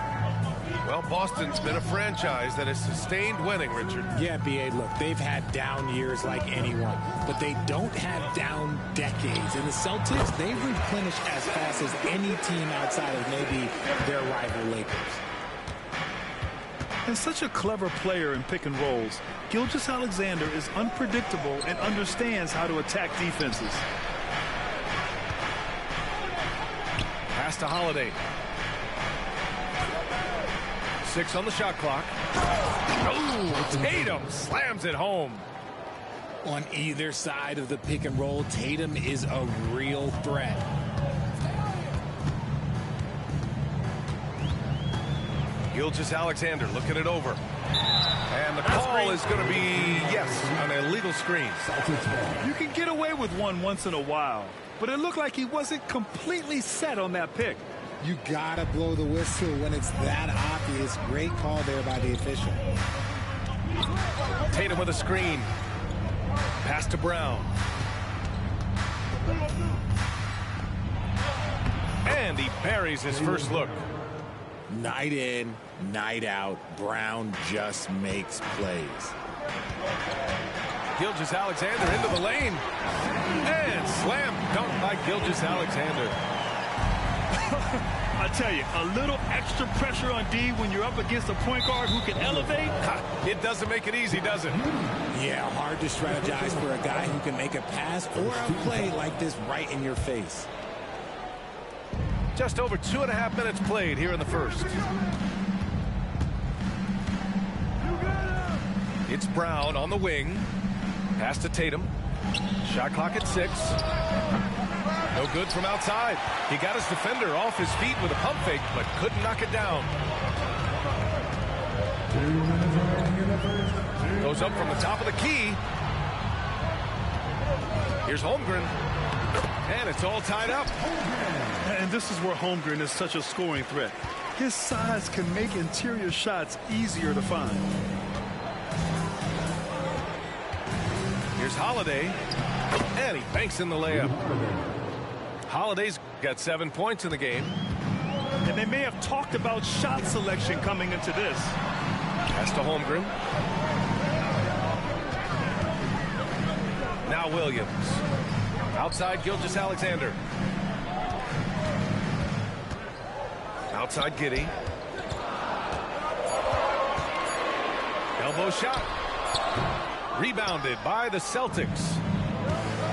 Well, Boston's been a franchise that has sustained winning, Richard. Yeah, B.A., look, they've had down years like anyone, but they don't have down decades. And the Celtics, they replenish as fast as any team outside of maybe their rival Lakers. And such a clever player in pick and rolls, Gilgeous-Alexander is unpredictable and understands how to attack defenses. Pass to Holiday. 6 on the shot clock. Oh, Tatum slams it home. On either side of the pick and roll, Tatum is a real threat. Gilgeous-Alexander looking it over. And the call is going to be, yes, an illegal screen. You can get away with one once in a while, but it looked like he wasn't completely set on that pick. You gotta blow the whistle when it's that obvious. Great call there by the official. Tatum with a screen. Pass to Brown. And he buries his first look. Night in, night out, Brown just makes plays. Gilgeous-Alexander into the lane. And slam dunk by Gilgeous-Alexander. I tell you, a little extra pressure on D when you're up against a point guard who can elevate. It doesn't make it easy, does it? Yeah, hard to strategize for a guy who can make a pass or a play like this right in your face. Just over 2.5 minutes played here in the first. It's Brown on the wing. Pass to Tatum. Shot clock at 6. No good from outside. He got his defender off his feet with a pump fake, but couldn't knock it down. Goes up from the top of the key. Here's Holmgren. And it's all tied up. And this is where Holmgren is such a scoring threat. His size can make interior shots easier to find. Here's Holiday. And he banks in the layup. Holiday's got 7 points in the game. And they may have talked about shot selection coming into this. Pass to Holmgren. Now Williams. Outside Gilgeous-Alexander. Outside Giddey. Elbow shot. Rebounded by the Celtics.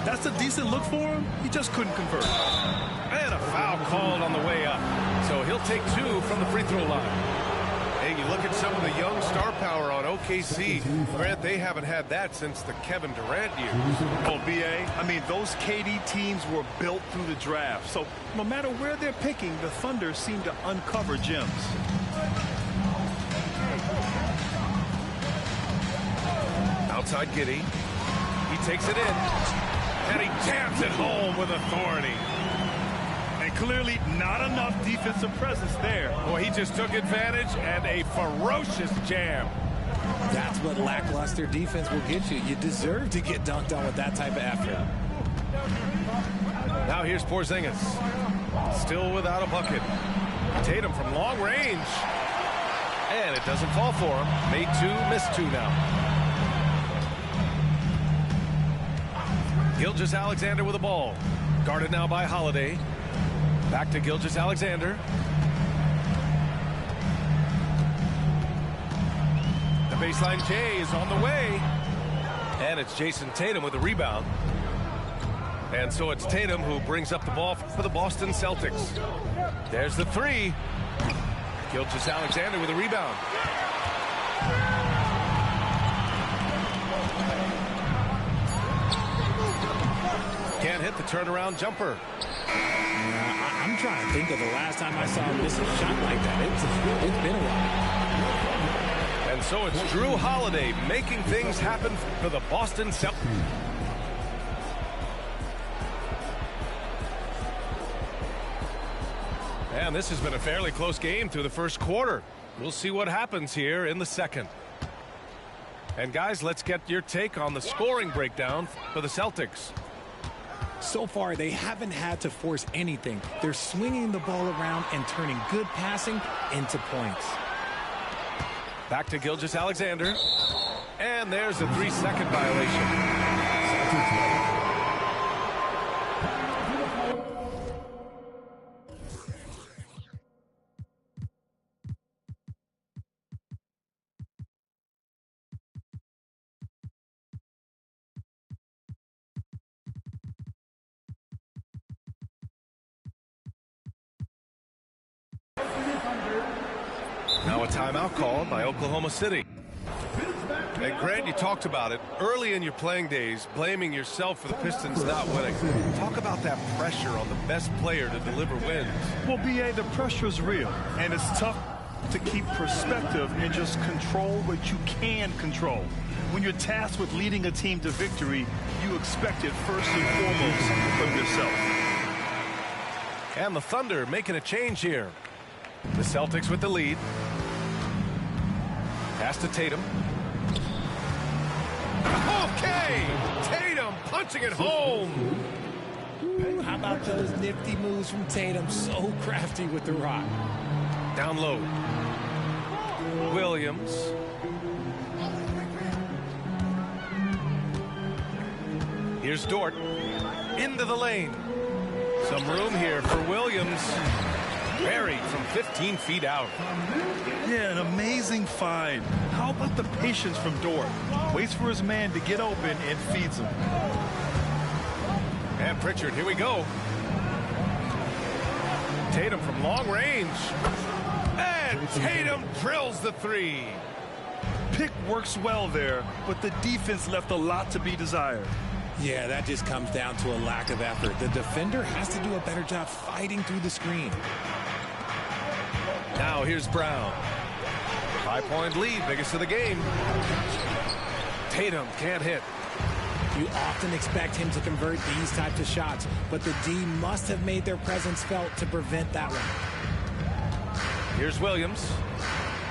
That's a decent look for him. He just couldn't convert. And a foul called on the way up. So he'll take 2 from the free throw line. Hey, you look at some of the young star power on OKC. Grant, they haven't had that since the Kevin Durant years. Oh, B.A., I mean, those KD teams were built through the draft. So no matter where they're picking, the Thunder seem to uncover gems. Outside Giddey. He takes it in. And he jams it home with authority. And clearly not enough defensive presence there. Boy, he just took advantage and a ferocious jam. That's what lackluster defense will get you. You deserve to get dunked on with that type of effort. Now here's Porzingis. Still without a bucket. Tatum from long range. And it doesn't fall for him. Made 2, missed 2 now. Gilgeous-Alexander with the ball. Guarded now by Holiday. Back to Gilgeous-Alexander. The baseline J is on the way. And it's Jason Tatum with the rebound. And so it's Tatum who brings up the ball for the Boston Celtics. There's the 3. Gilgeous-Alexander with a rebound. Can't hit the turnaround jumper. I'm trying to think of the last time I saw him miss a shot like that. It's been a while. And so it's Jrue Holiday making things happen for the Boston Celtics. And this has been a fairly close game through the first quarter. We'll see what happens here in the second. And guys, let's get your take on the scoring breakdown for the Celtics. So far, they haven't had to force anything. They're swinging the ball around and turning good passing into points. Back to Gilgeous-Alexander. And there's a 3-second violation. Now a timeout called by Oklahoma City. And Grant, you talked about it early in your playing days, blaming yourself for the Pistons not winning. Talk about that pressure on the best player to deliver wins. Well, B.A., the pressure is real, and it's tough to keep perspective and just control what you can control. When you're tasked with leading a team to victory, you expect it first and foremost from yourself. And the Thunder making a change here. The Celtics with the lead. Pass to Tatum. Okay! Tatum punching it home! How about those nifty moves from Tatum? So crafty with the rock. Down low. Williams. Here's Dort. Into the lane. Some room here for Williams. Buried from 15 feet out. Yeah, an amazing find. How about the patience from Dort? Waits for his man to get open and feeds him. And Pritchard, here we go. Tatum from long range. And Tatum drills the three. Pick works well there, but the defense left a lot to be desired. Yeah, that just comes down to a lack of effort. The defender has to do a better job fighting through the screen. Now here's Brown. 5-point lead, biggest of the game. Tatum can't hit. You often expect him to convert these types of shots, but the D must have made their presence felt to prevent that one. Here's Williams.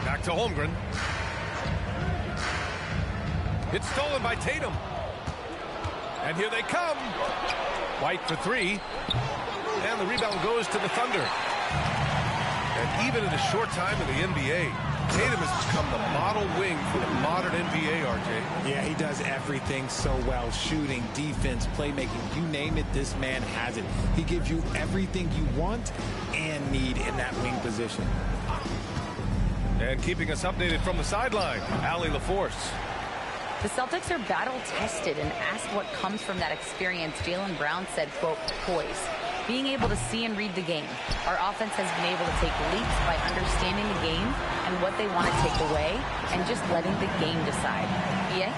Back to Holmgren. It's stolen by Tatum. And here they come. White for three. And the rebound goes to the Thunder. And even in a short time in the NBA, Tatum has become the model wing for the modern NBA, RJ. Yeah, he does everything so well. Shooting, defense, playmaking, you name it, this man has it. He gives you everything you want and need in that wing position. And keeping us updated from the sideline, Allie LaForce. The Celtics are battle-tested, and asked what comes from that experience, Jaylen Brown said, quote, poise. Being able to see and read the game. Our offense has been able to take leaps by understanding the game and what they want to take away and just letting the game decide. BA?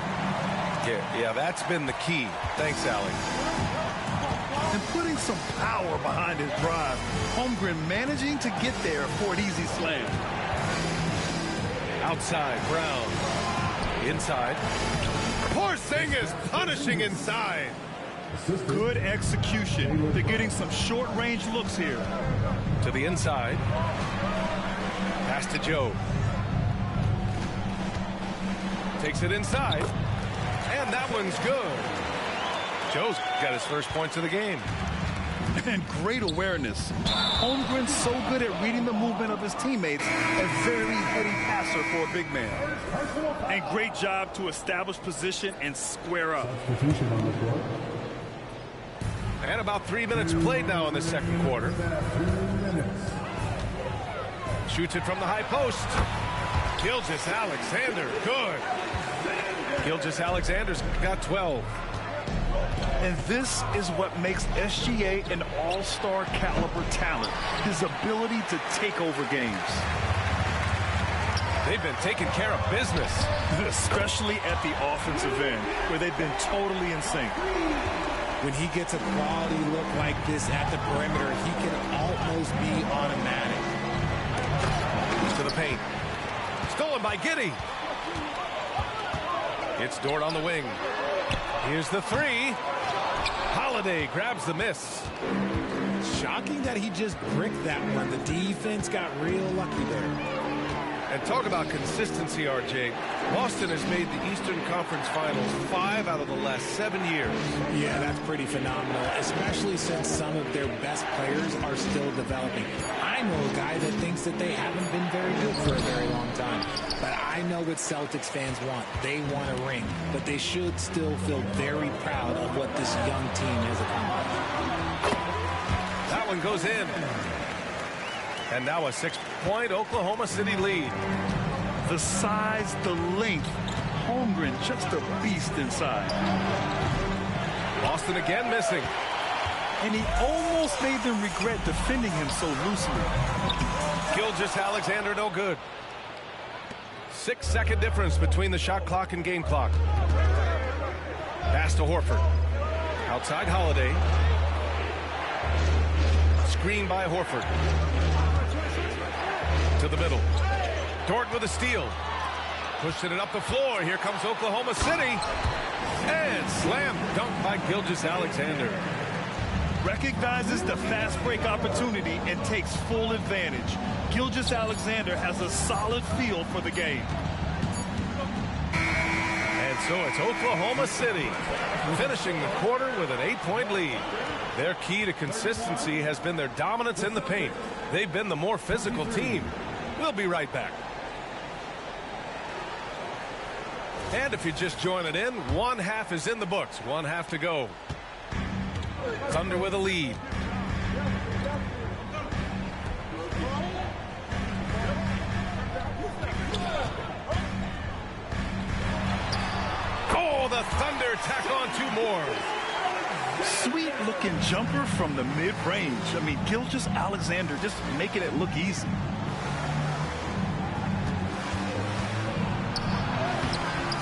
Yeah, that's been the key. Thanks, Allie. And putting some power behind his drive. Holmgren managing to get there for an easy slam. Outside, Brown. Inside. Porzingis punishing inside. Good execution. They're getting some short-range looks here. To the inside. Pass to Joe. Takes it inside. And that one's good. Joe's got his first points of the game. And great awareness. Holmgren's so good at reading the movement of his teammates. A very heady passer for a big man. And great job to establish position and square up. And about 3 minutes played now in the second quarter. Shoots it from the high post. Gilgeous-Alexander, good. Gilgeous-Alexander's got 12. And this is what makes SGA an all-star caliber talent. His ability to take over games. They've been taking care of business. Especially at the offensive end, where they've been totally in sync. When he gets a quality look like this at the perimeter, he can almost be automatic. To the paint. Stolen by Giddey. It's Dort on the wing. Here's the three. Holiday grabs the miss. Shocking that he just bricked that one. The defense got real lucky there. And talk about consistency, RJ. Boston has made the Eastern Conference Finals 5 out of the last 7 years. Yeah, that's pretty phenomenal, especially since some of their best players are still developing. I I know a guy that thinks that they haven't been very good for a very long time. But I know what Celtics fans want. They want a ring. But they should still feel very proud of what this young team has accomplished. That one goes in. And now a 6-point Oklahoma City lead. The size, the length. Holmgren just a beast inside. Boston again missing. And he almost made them regret defending him so loosely. Gilgeous-Alexander no good. 6-second difference between the shot clock and game clock. Pass to Horford. Outside Holiday. Screen by Horford. To the middle. Dort with a steal. Pushing it up the floor. Here comes Oklahoma City. And slam dunk by Gilgeous-Alexander. Recognizes the fast break opportunity and takes full advantage. Gilgeous-Alexander has a solid feel for the game. And so it's Oklahoma City finishing the quarter with an 8-point lead. Their key to consistency has been their dominance in the paint. They've been the more physical team. We'll be right back. And if you're just joining in, one half is in the books. One half to go. Thunder with a lead. Oh, the Thunder tack on 2 more. Sweet looking jumper from the mid-range. I mean, Gilgeous-Alexander just making it look easy.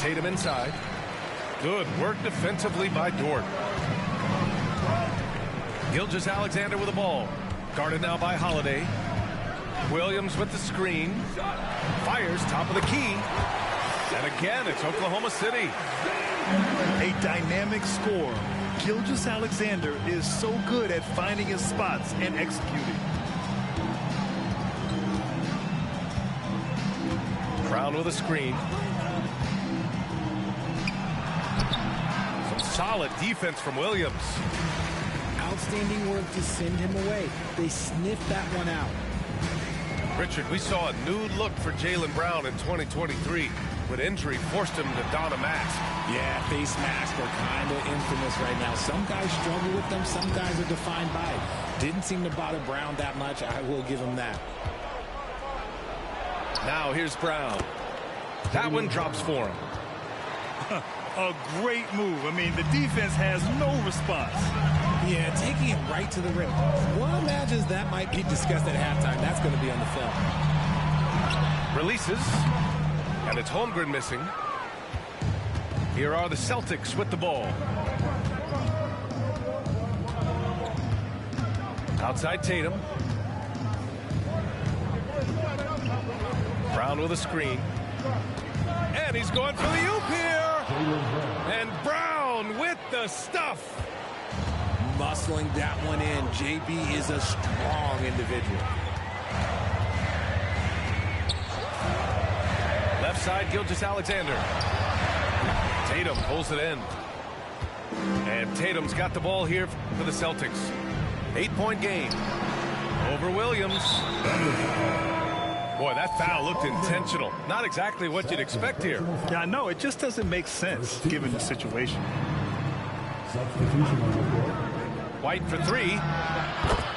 Tatum inside. Good work defensively by Dort. Gilgeous-Alexander with the ball. Guarded now by Holiday. Williams with the screen. Fires top of the key. And again, it's Oklahoma City. A dynamic score. Gilgeous-Alexander is so good at finding his spots and executing. Brown with a screen. Some solid defense from Williams. Outstanding work to send him away. They sniffed that one out. Richard, we saw a new look for Jaylen Brown in 2023 when injury forced him to don a mask. Yeah, face masks are kind of infamous right now. Some guys struggle with them. Some guys are defined by it. Didn't seem to bother Brown that much. I will give him that. Now here's Brown. That one drops for him. A great move. I mean, the defense has no response. Yeah, taking it right to the rim. One imagines that might be discussed at halftime. That's going to be on the film. Releases. And it's Holmgren missing. Here are the Celtics with the ball. Outside Tatum. Brown with a screen. And he's going for the oop here. And Brown with the stuff. Muscling that one in. JB is a strong individual. Left side, Gilgeous-Alexander. Tatum pulls it in. And Tatum's got the ball here for the Celtics. 8-point game. Over Williams. Boy, that foul looked intentional. Not exactly what you'd expect here. Yeah, I know. It just doesn't make sense given the situation. White for 3.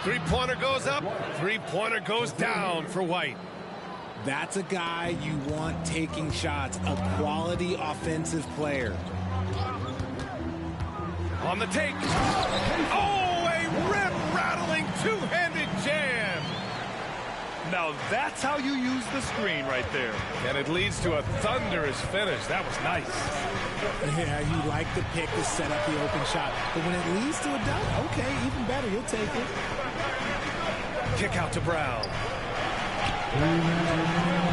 3-pointer goes up. 3-pointer goes down for White. That's a guy you want taking shots, a quality offensive player. On the take. Oh, a rip-rattling two-handed jam. Now that's how you use the screen right there. And it leads to a thunderous finish. That was nice. Yeah, you like the pick to set up the open shot. But when it leads to a dunk, okay, even better, you'll take it. Kick out to Brown.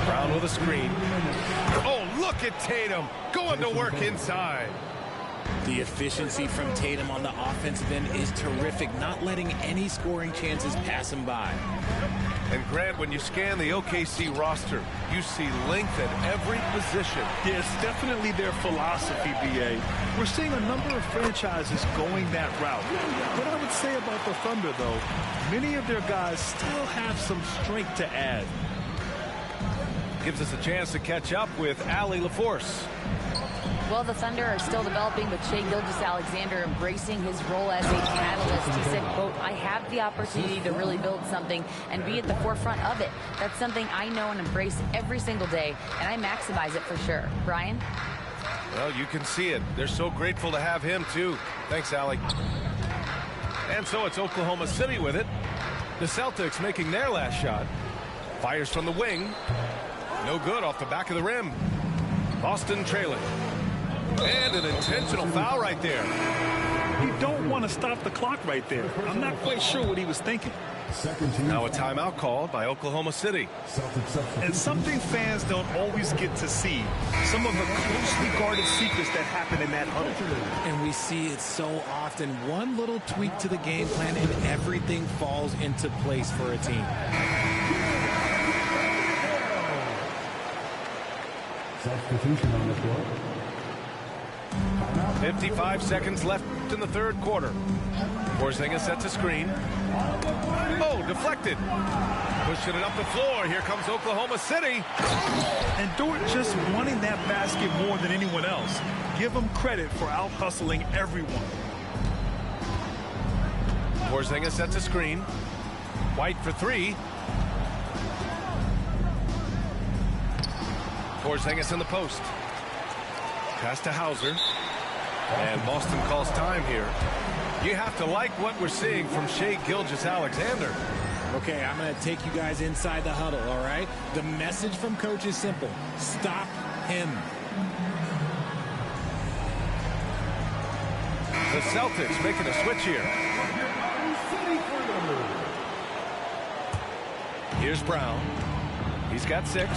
Brown with a screen. Oh, look at Tatum going to work inside. The efficiency from Tatum on the offensive end is terrific, not letting any scoring chances pass him by. And Grant, when you scan the OKC roster, you see length at every position. Yeah, it's definitely their philosophy, BA. We're seeing a number of franchises going that route. But I would would say about the Thunder, though, many of their guys still have some strength to add. Gives us a chance to catch up with Allie LaForce. Well, the Thunder are still developing with Shai Gilgeous-Alexander embracing his role as a catalyst. He said, quote, I have the opportunity to really build something and be at the forefront of it. That's something I know and embrace every single day, and I maximize it for sure. Brian? Well, you can see it. They're so grateful to have him, too. Thanks, Allie. And so it's Oklahoma City with it. The Celtics making their last shot. Fires from the wing. No good off the back of the rim. Boston trailing. And an intentional foul right there. You don't want to stop the clock right there. I'm not quite sure what he was thinking. Now a timeout called by Oklahoma City. And something fans don't always get to see. Some of the closely guarded secrets that happen in that huddle. And we see it so often. One little tweak to the game plan and everything falls into place for a team. Substitution on the floor. 55 seconds left in the third quarter. Porzingis sets a screen. Oh, deflected. Pushing it up the floor. Here comes Oklahoma City. And Dort just wanting that basket more than anyone else. Give him credit for out-hustling everyone. Porzingis sets a screen. White for three. Porzingis in the post. Pass to Hauser. And Boston calls time here. You have to like what we're seeing from Shai Gilgeous-Alexander. Okay, I'm going to take you guys inside the huddle, all right? The message from coach is simple. Stop him. The Celtics making a switch here. Here's Brown. He's got 6.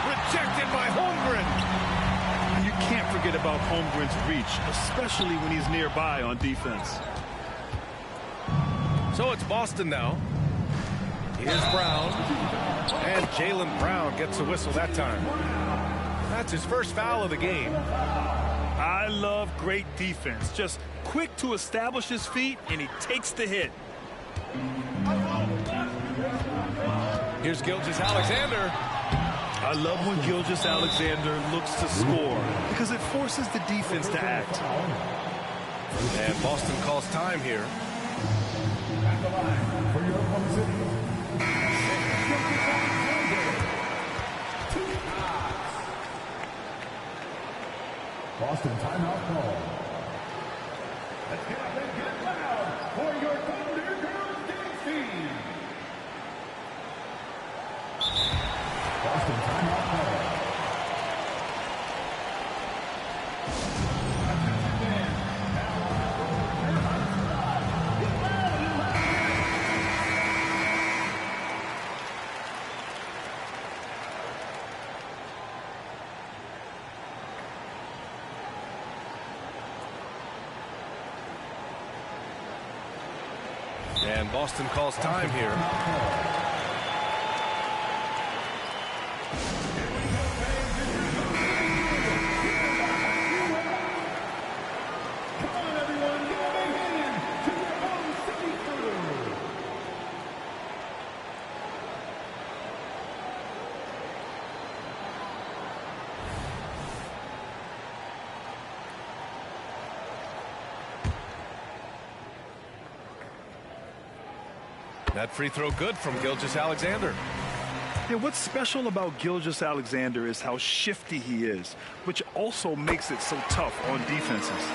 Rejected by Holmgren. You can't forget about Holmgren's reach, especially when he's nearby on defense. So it's Boston now. Here's Brown. And Jaylen Brown gets a whistle that time. That's his first foul of the game. I love great defense. Just quick to establish his feet, and he takes the hit. Here's Gilgeous-Alexander. I love when Gilgeous-Alexander looks to score because it forces the defense to act. And Boston calls time here. Boston timeout call. Let's get up and get loud for your Thunder Girls dance team. Boston timeout call. And Boston calls time here. Come on, everyone, give a big hand to your own city crew. That free throw good from Gilgeous-Alexander. Yeah, what's special about Gilgeous-Alexander is how shifty he is, which also makes it so tough on defenses.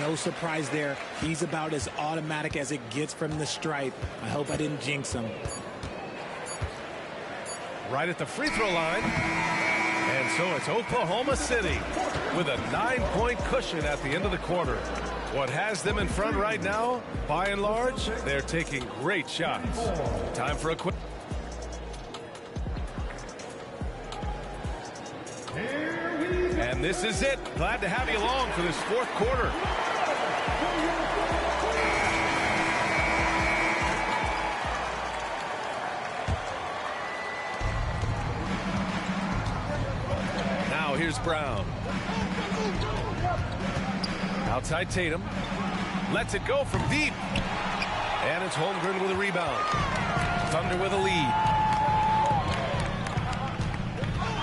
No surprise there. He's about as automatic as it gets from the stripe. I hope I didn't jinx him. Right at the free throw line. And so it's Oklahoma City with a 9-point cushion at the end of the quarter. What has them in front right now, by and large, they're taking great shots. Time for a quick. And this is it. Glad to have you along for this fourth quarter. Now here's Brown. Outside Tatum. Lets it go from deep. And it's Holmgren with a rebound. Thunder with a lead.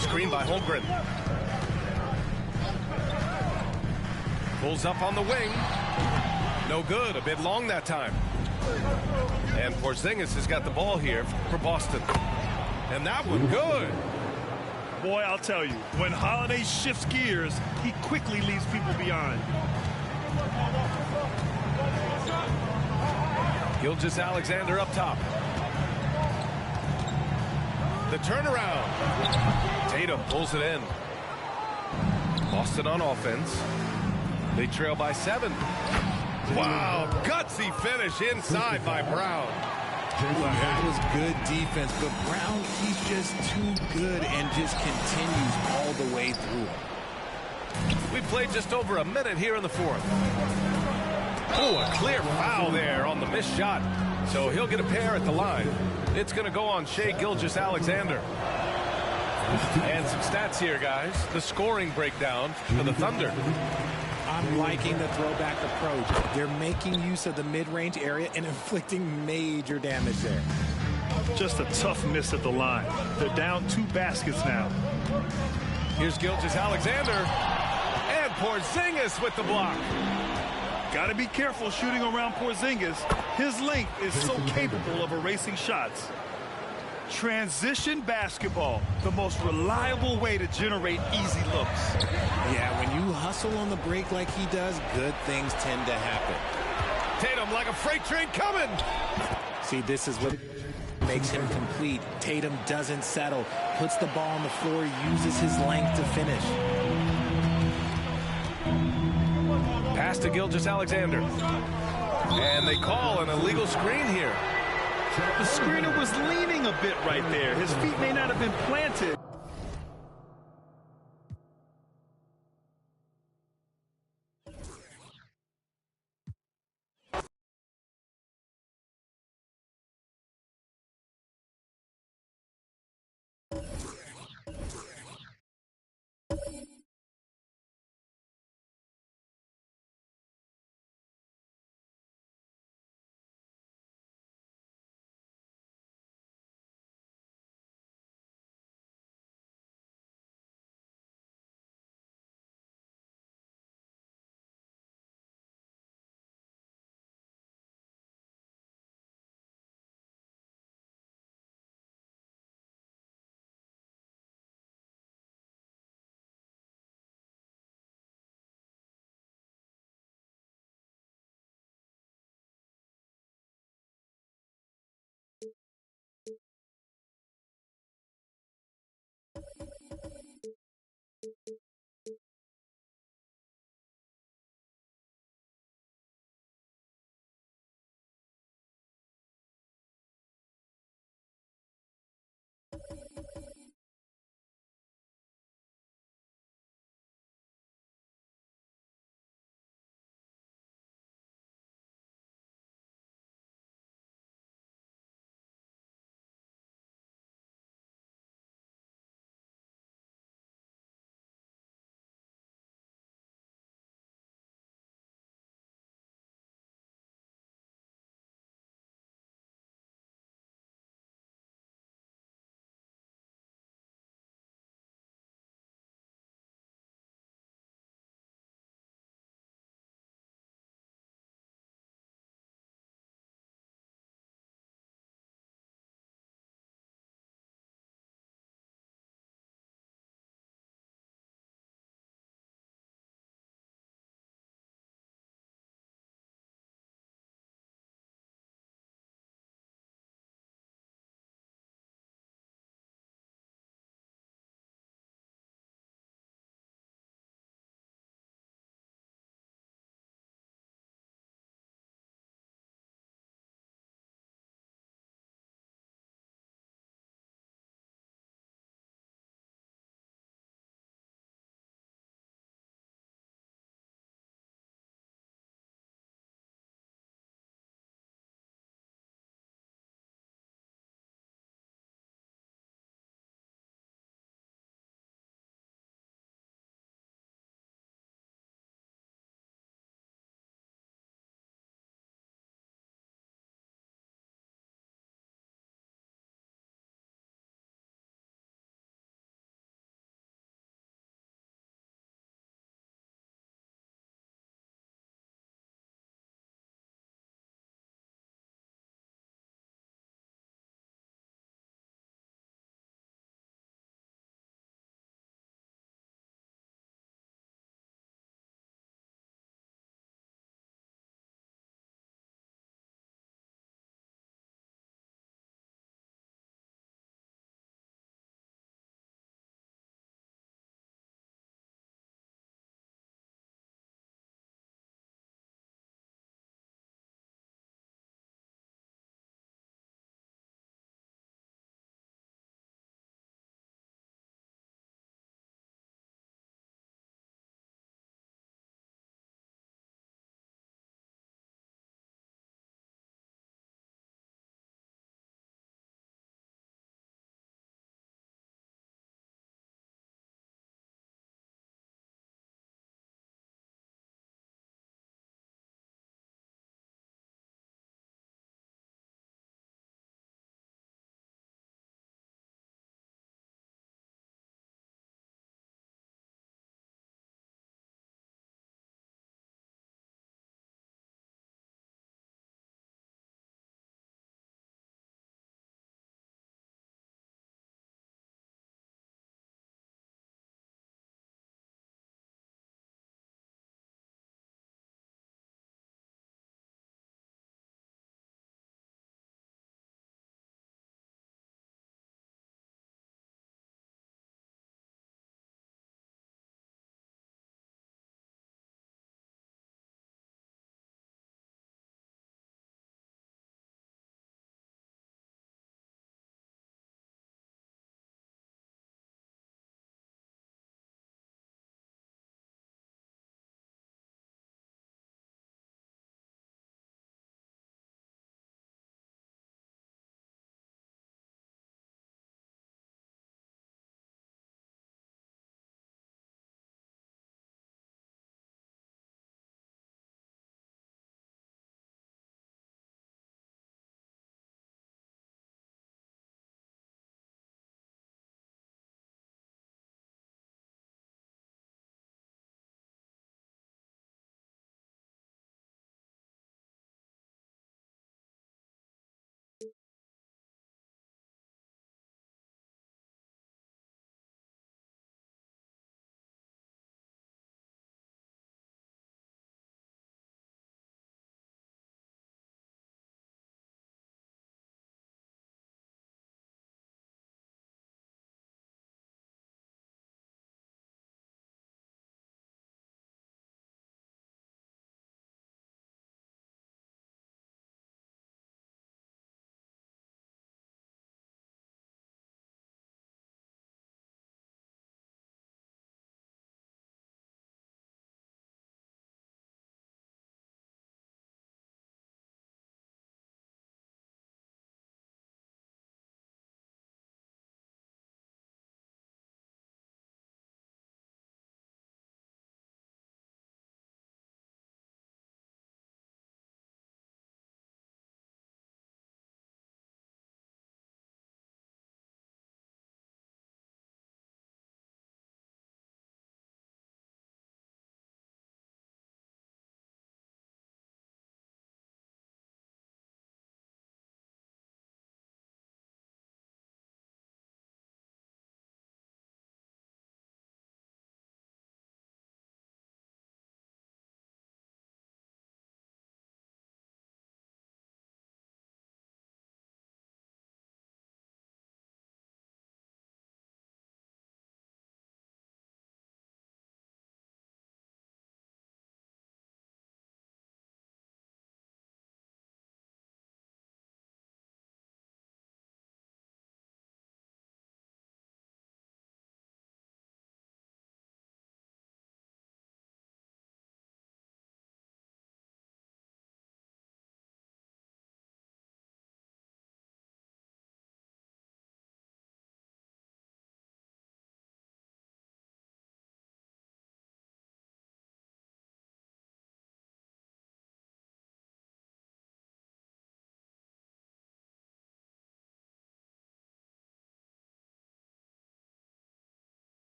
Screen by Holmgren. Pulls up on the wing. No good. A bit long that time. And Porzingis has got the ball here for Boston. And that one good. Boy, I'll tell you, when Holiday shifts gears, he quickly leaves people behind. Gilgeous-Alexander up top. The turnaround. Tatum pulls it in. Boston on offense. They trail by 7. Wow, gutsy finish inside by Brown. That was good defense, but Brown, he's just too good and just continues all the way through. We played just over a minute here in the 4th. Oh, a clear foul there on the missed shot. So he'll get a pair at the line. It's going to go on Shai Gilgeous-Alexander. And some stats here, guys. The scoring breakdown for the Thunder. I'm liking the throwback approach. They're making use of the mid-range area and inflicting major damage there. Just a tough miss at the line. They're down 2 baskets now. Here's Gilgeous-Alexander. And Porzingis with the block. Got to be careful shooting around Porzingis. His length is so capable of erasing shots. Transition basketball, the most reliable way to generate easy looks. Yeah, when you hustle on the break like he does, good things tend to happen. Tatum like a freight train coming. See, this is what makes him complete. Tatum doesn't settle, puts the ball on the floor, uses his length to finish. Pass to Gilgeous-Alexander. And they call an illegal screen here. The screener was leaning a bit right there. His feet may not have been planted.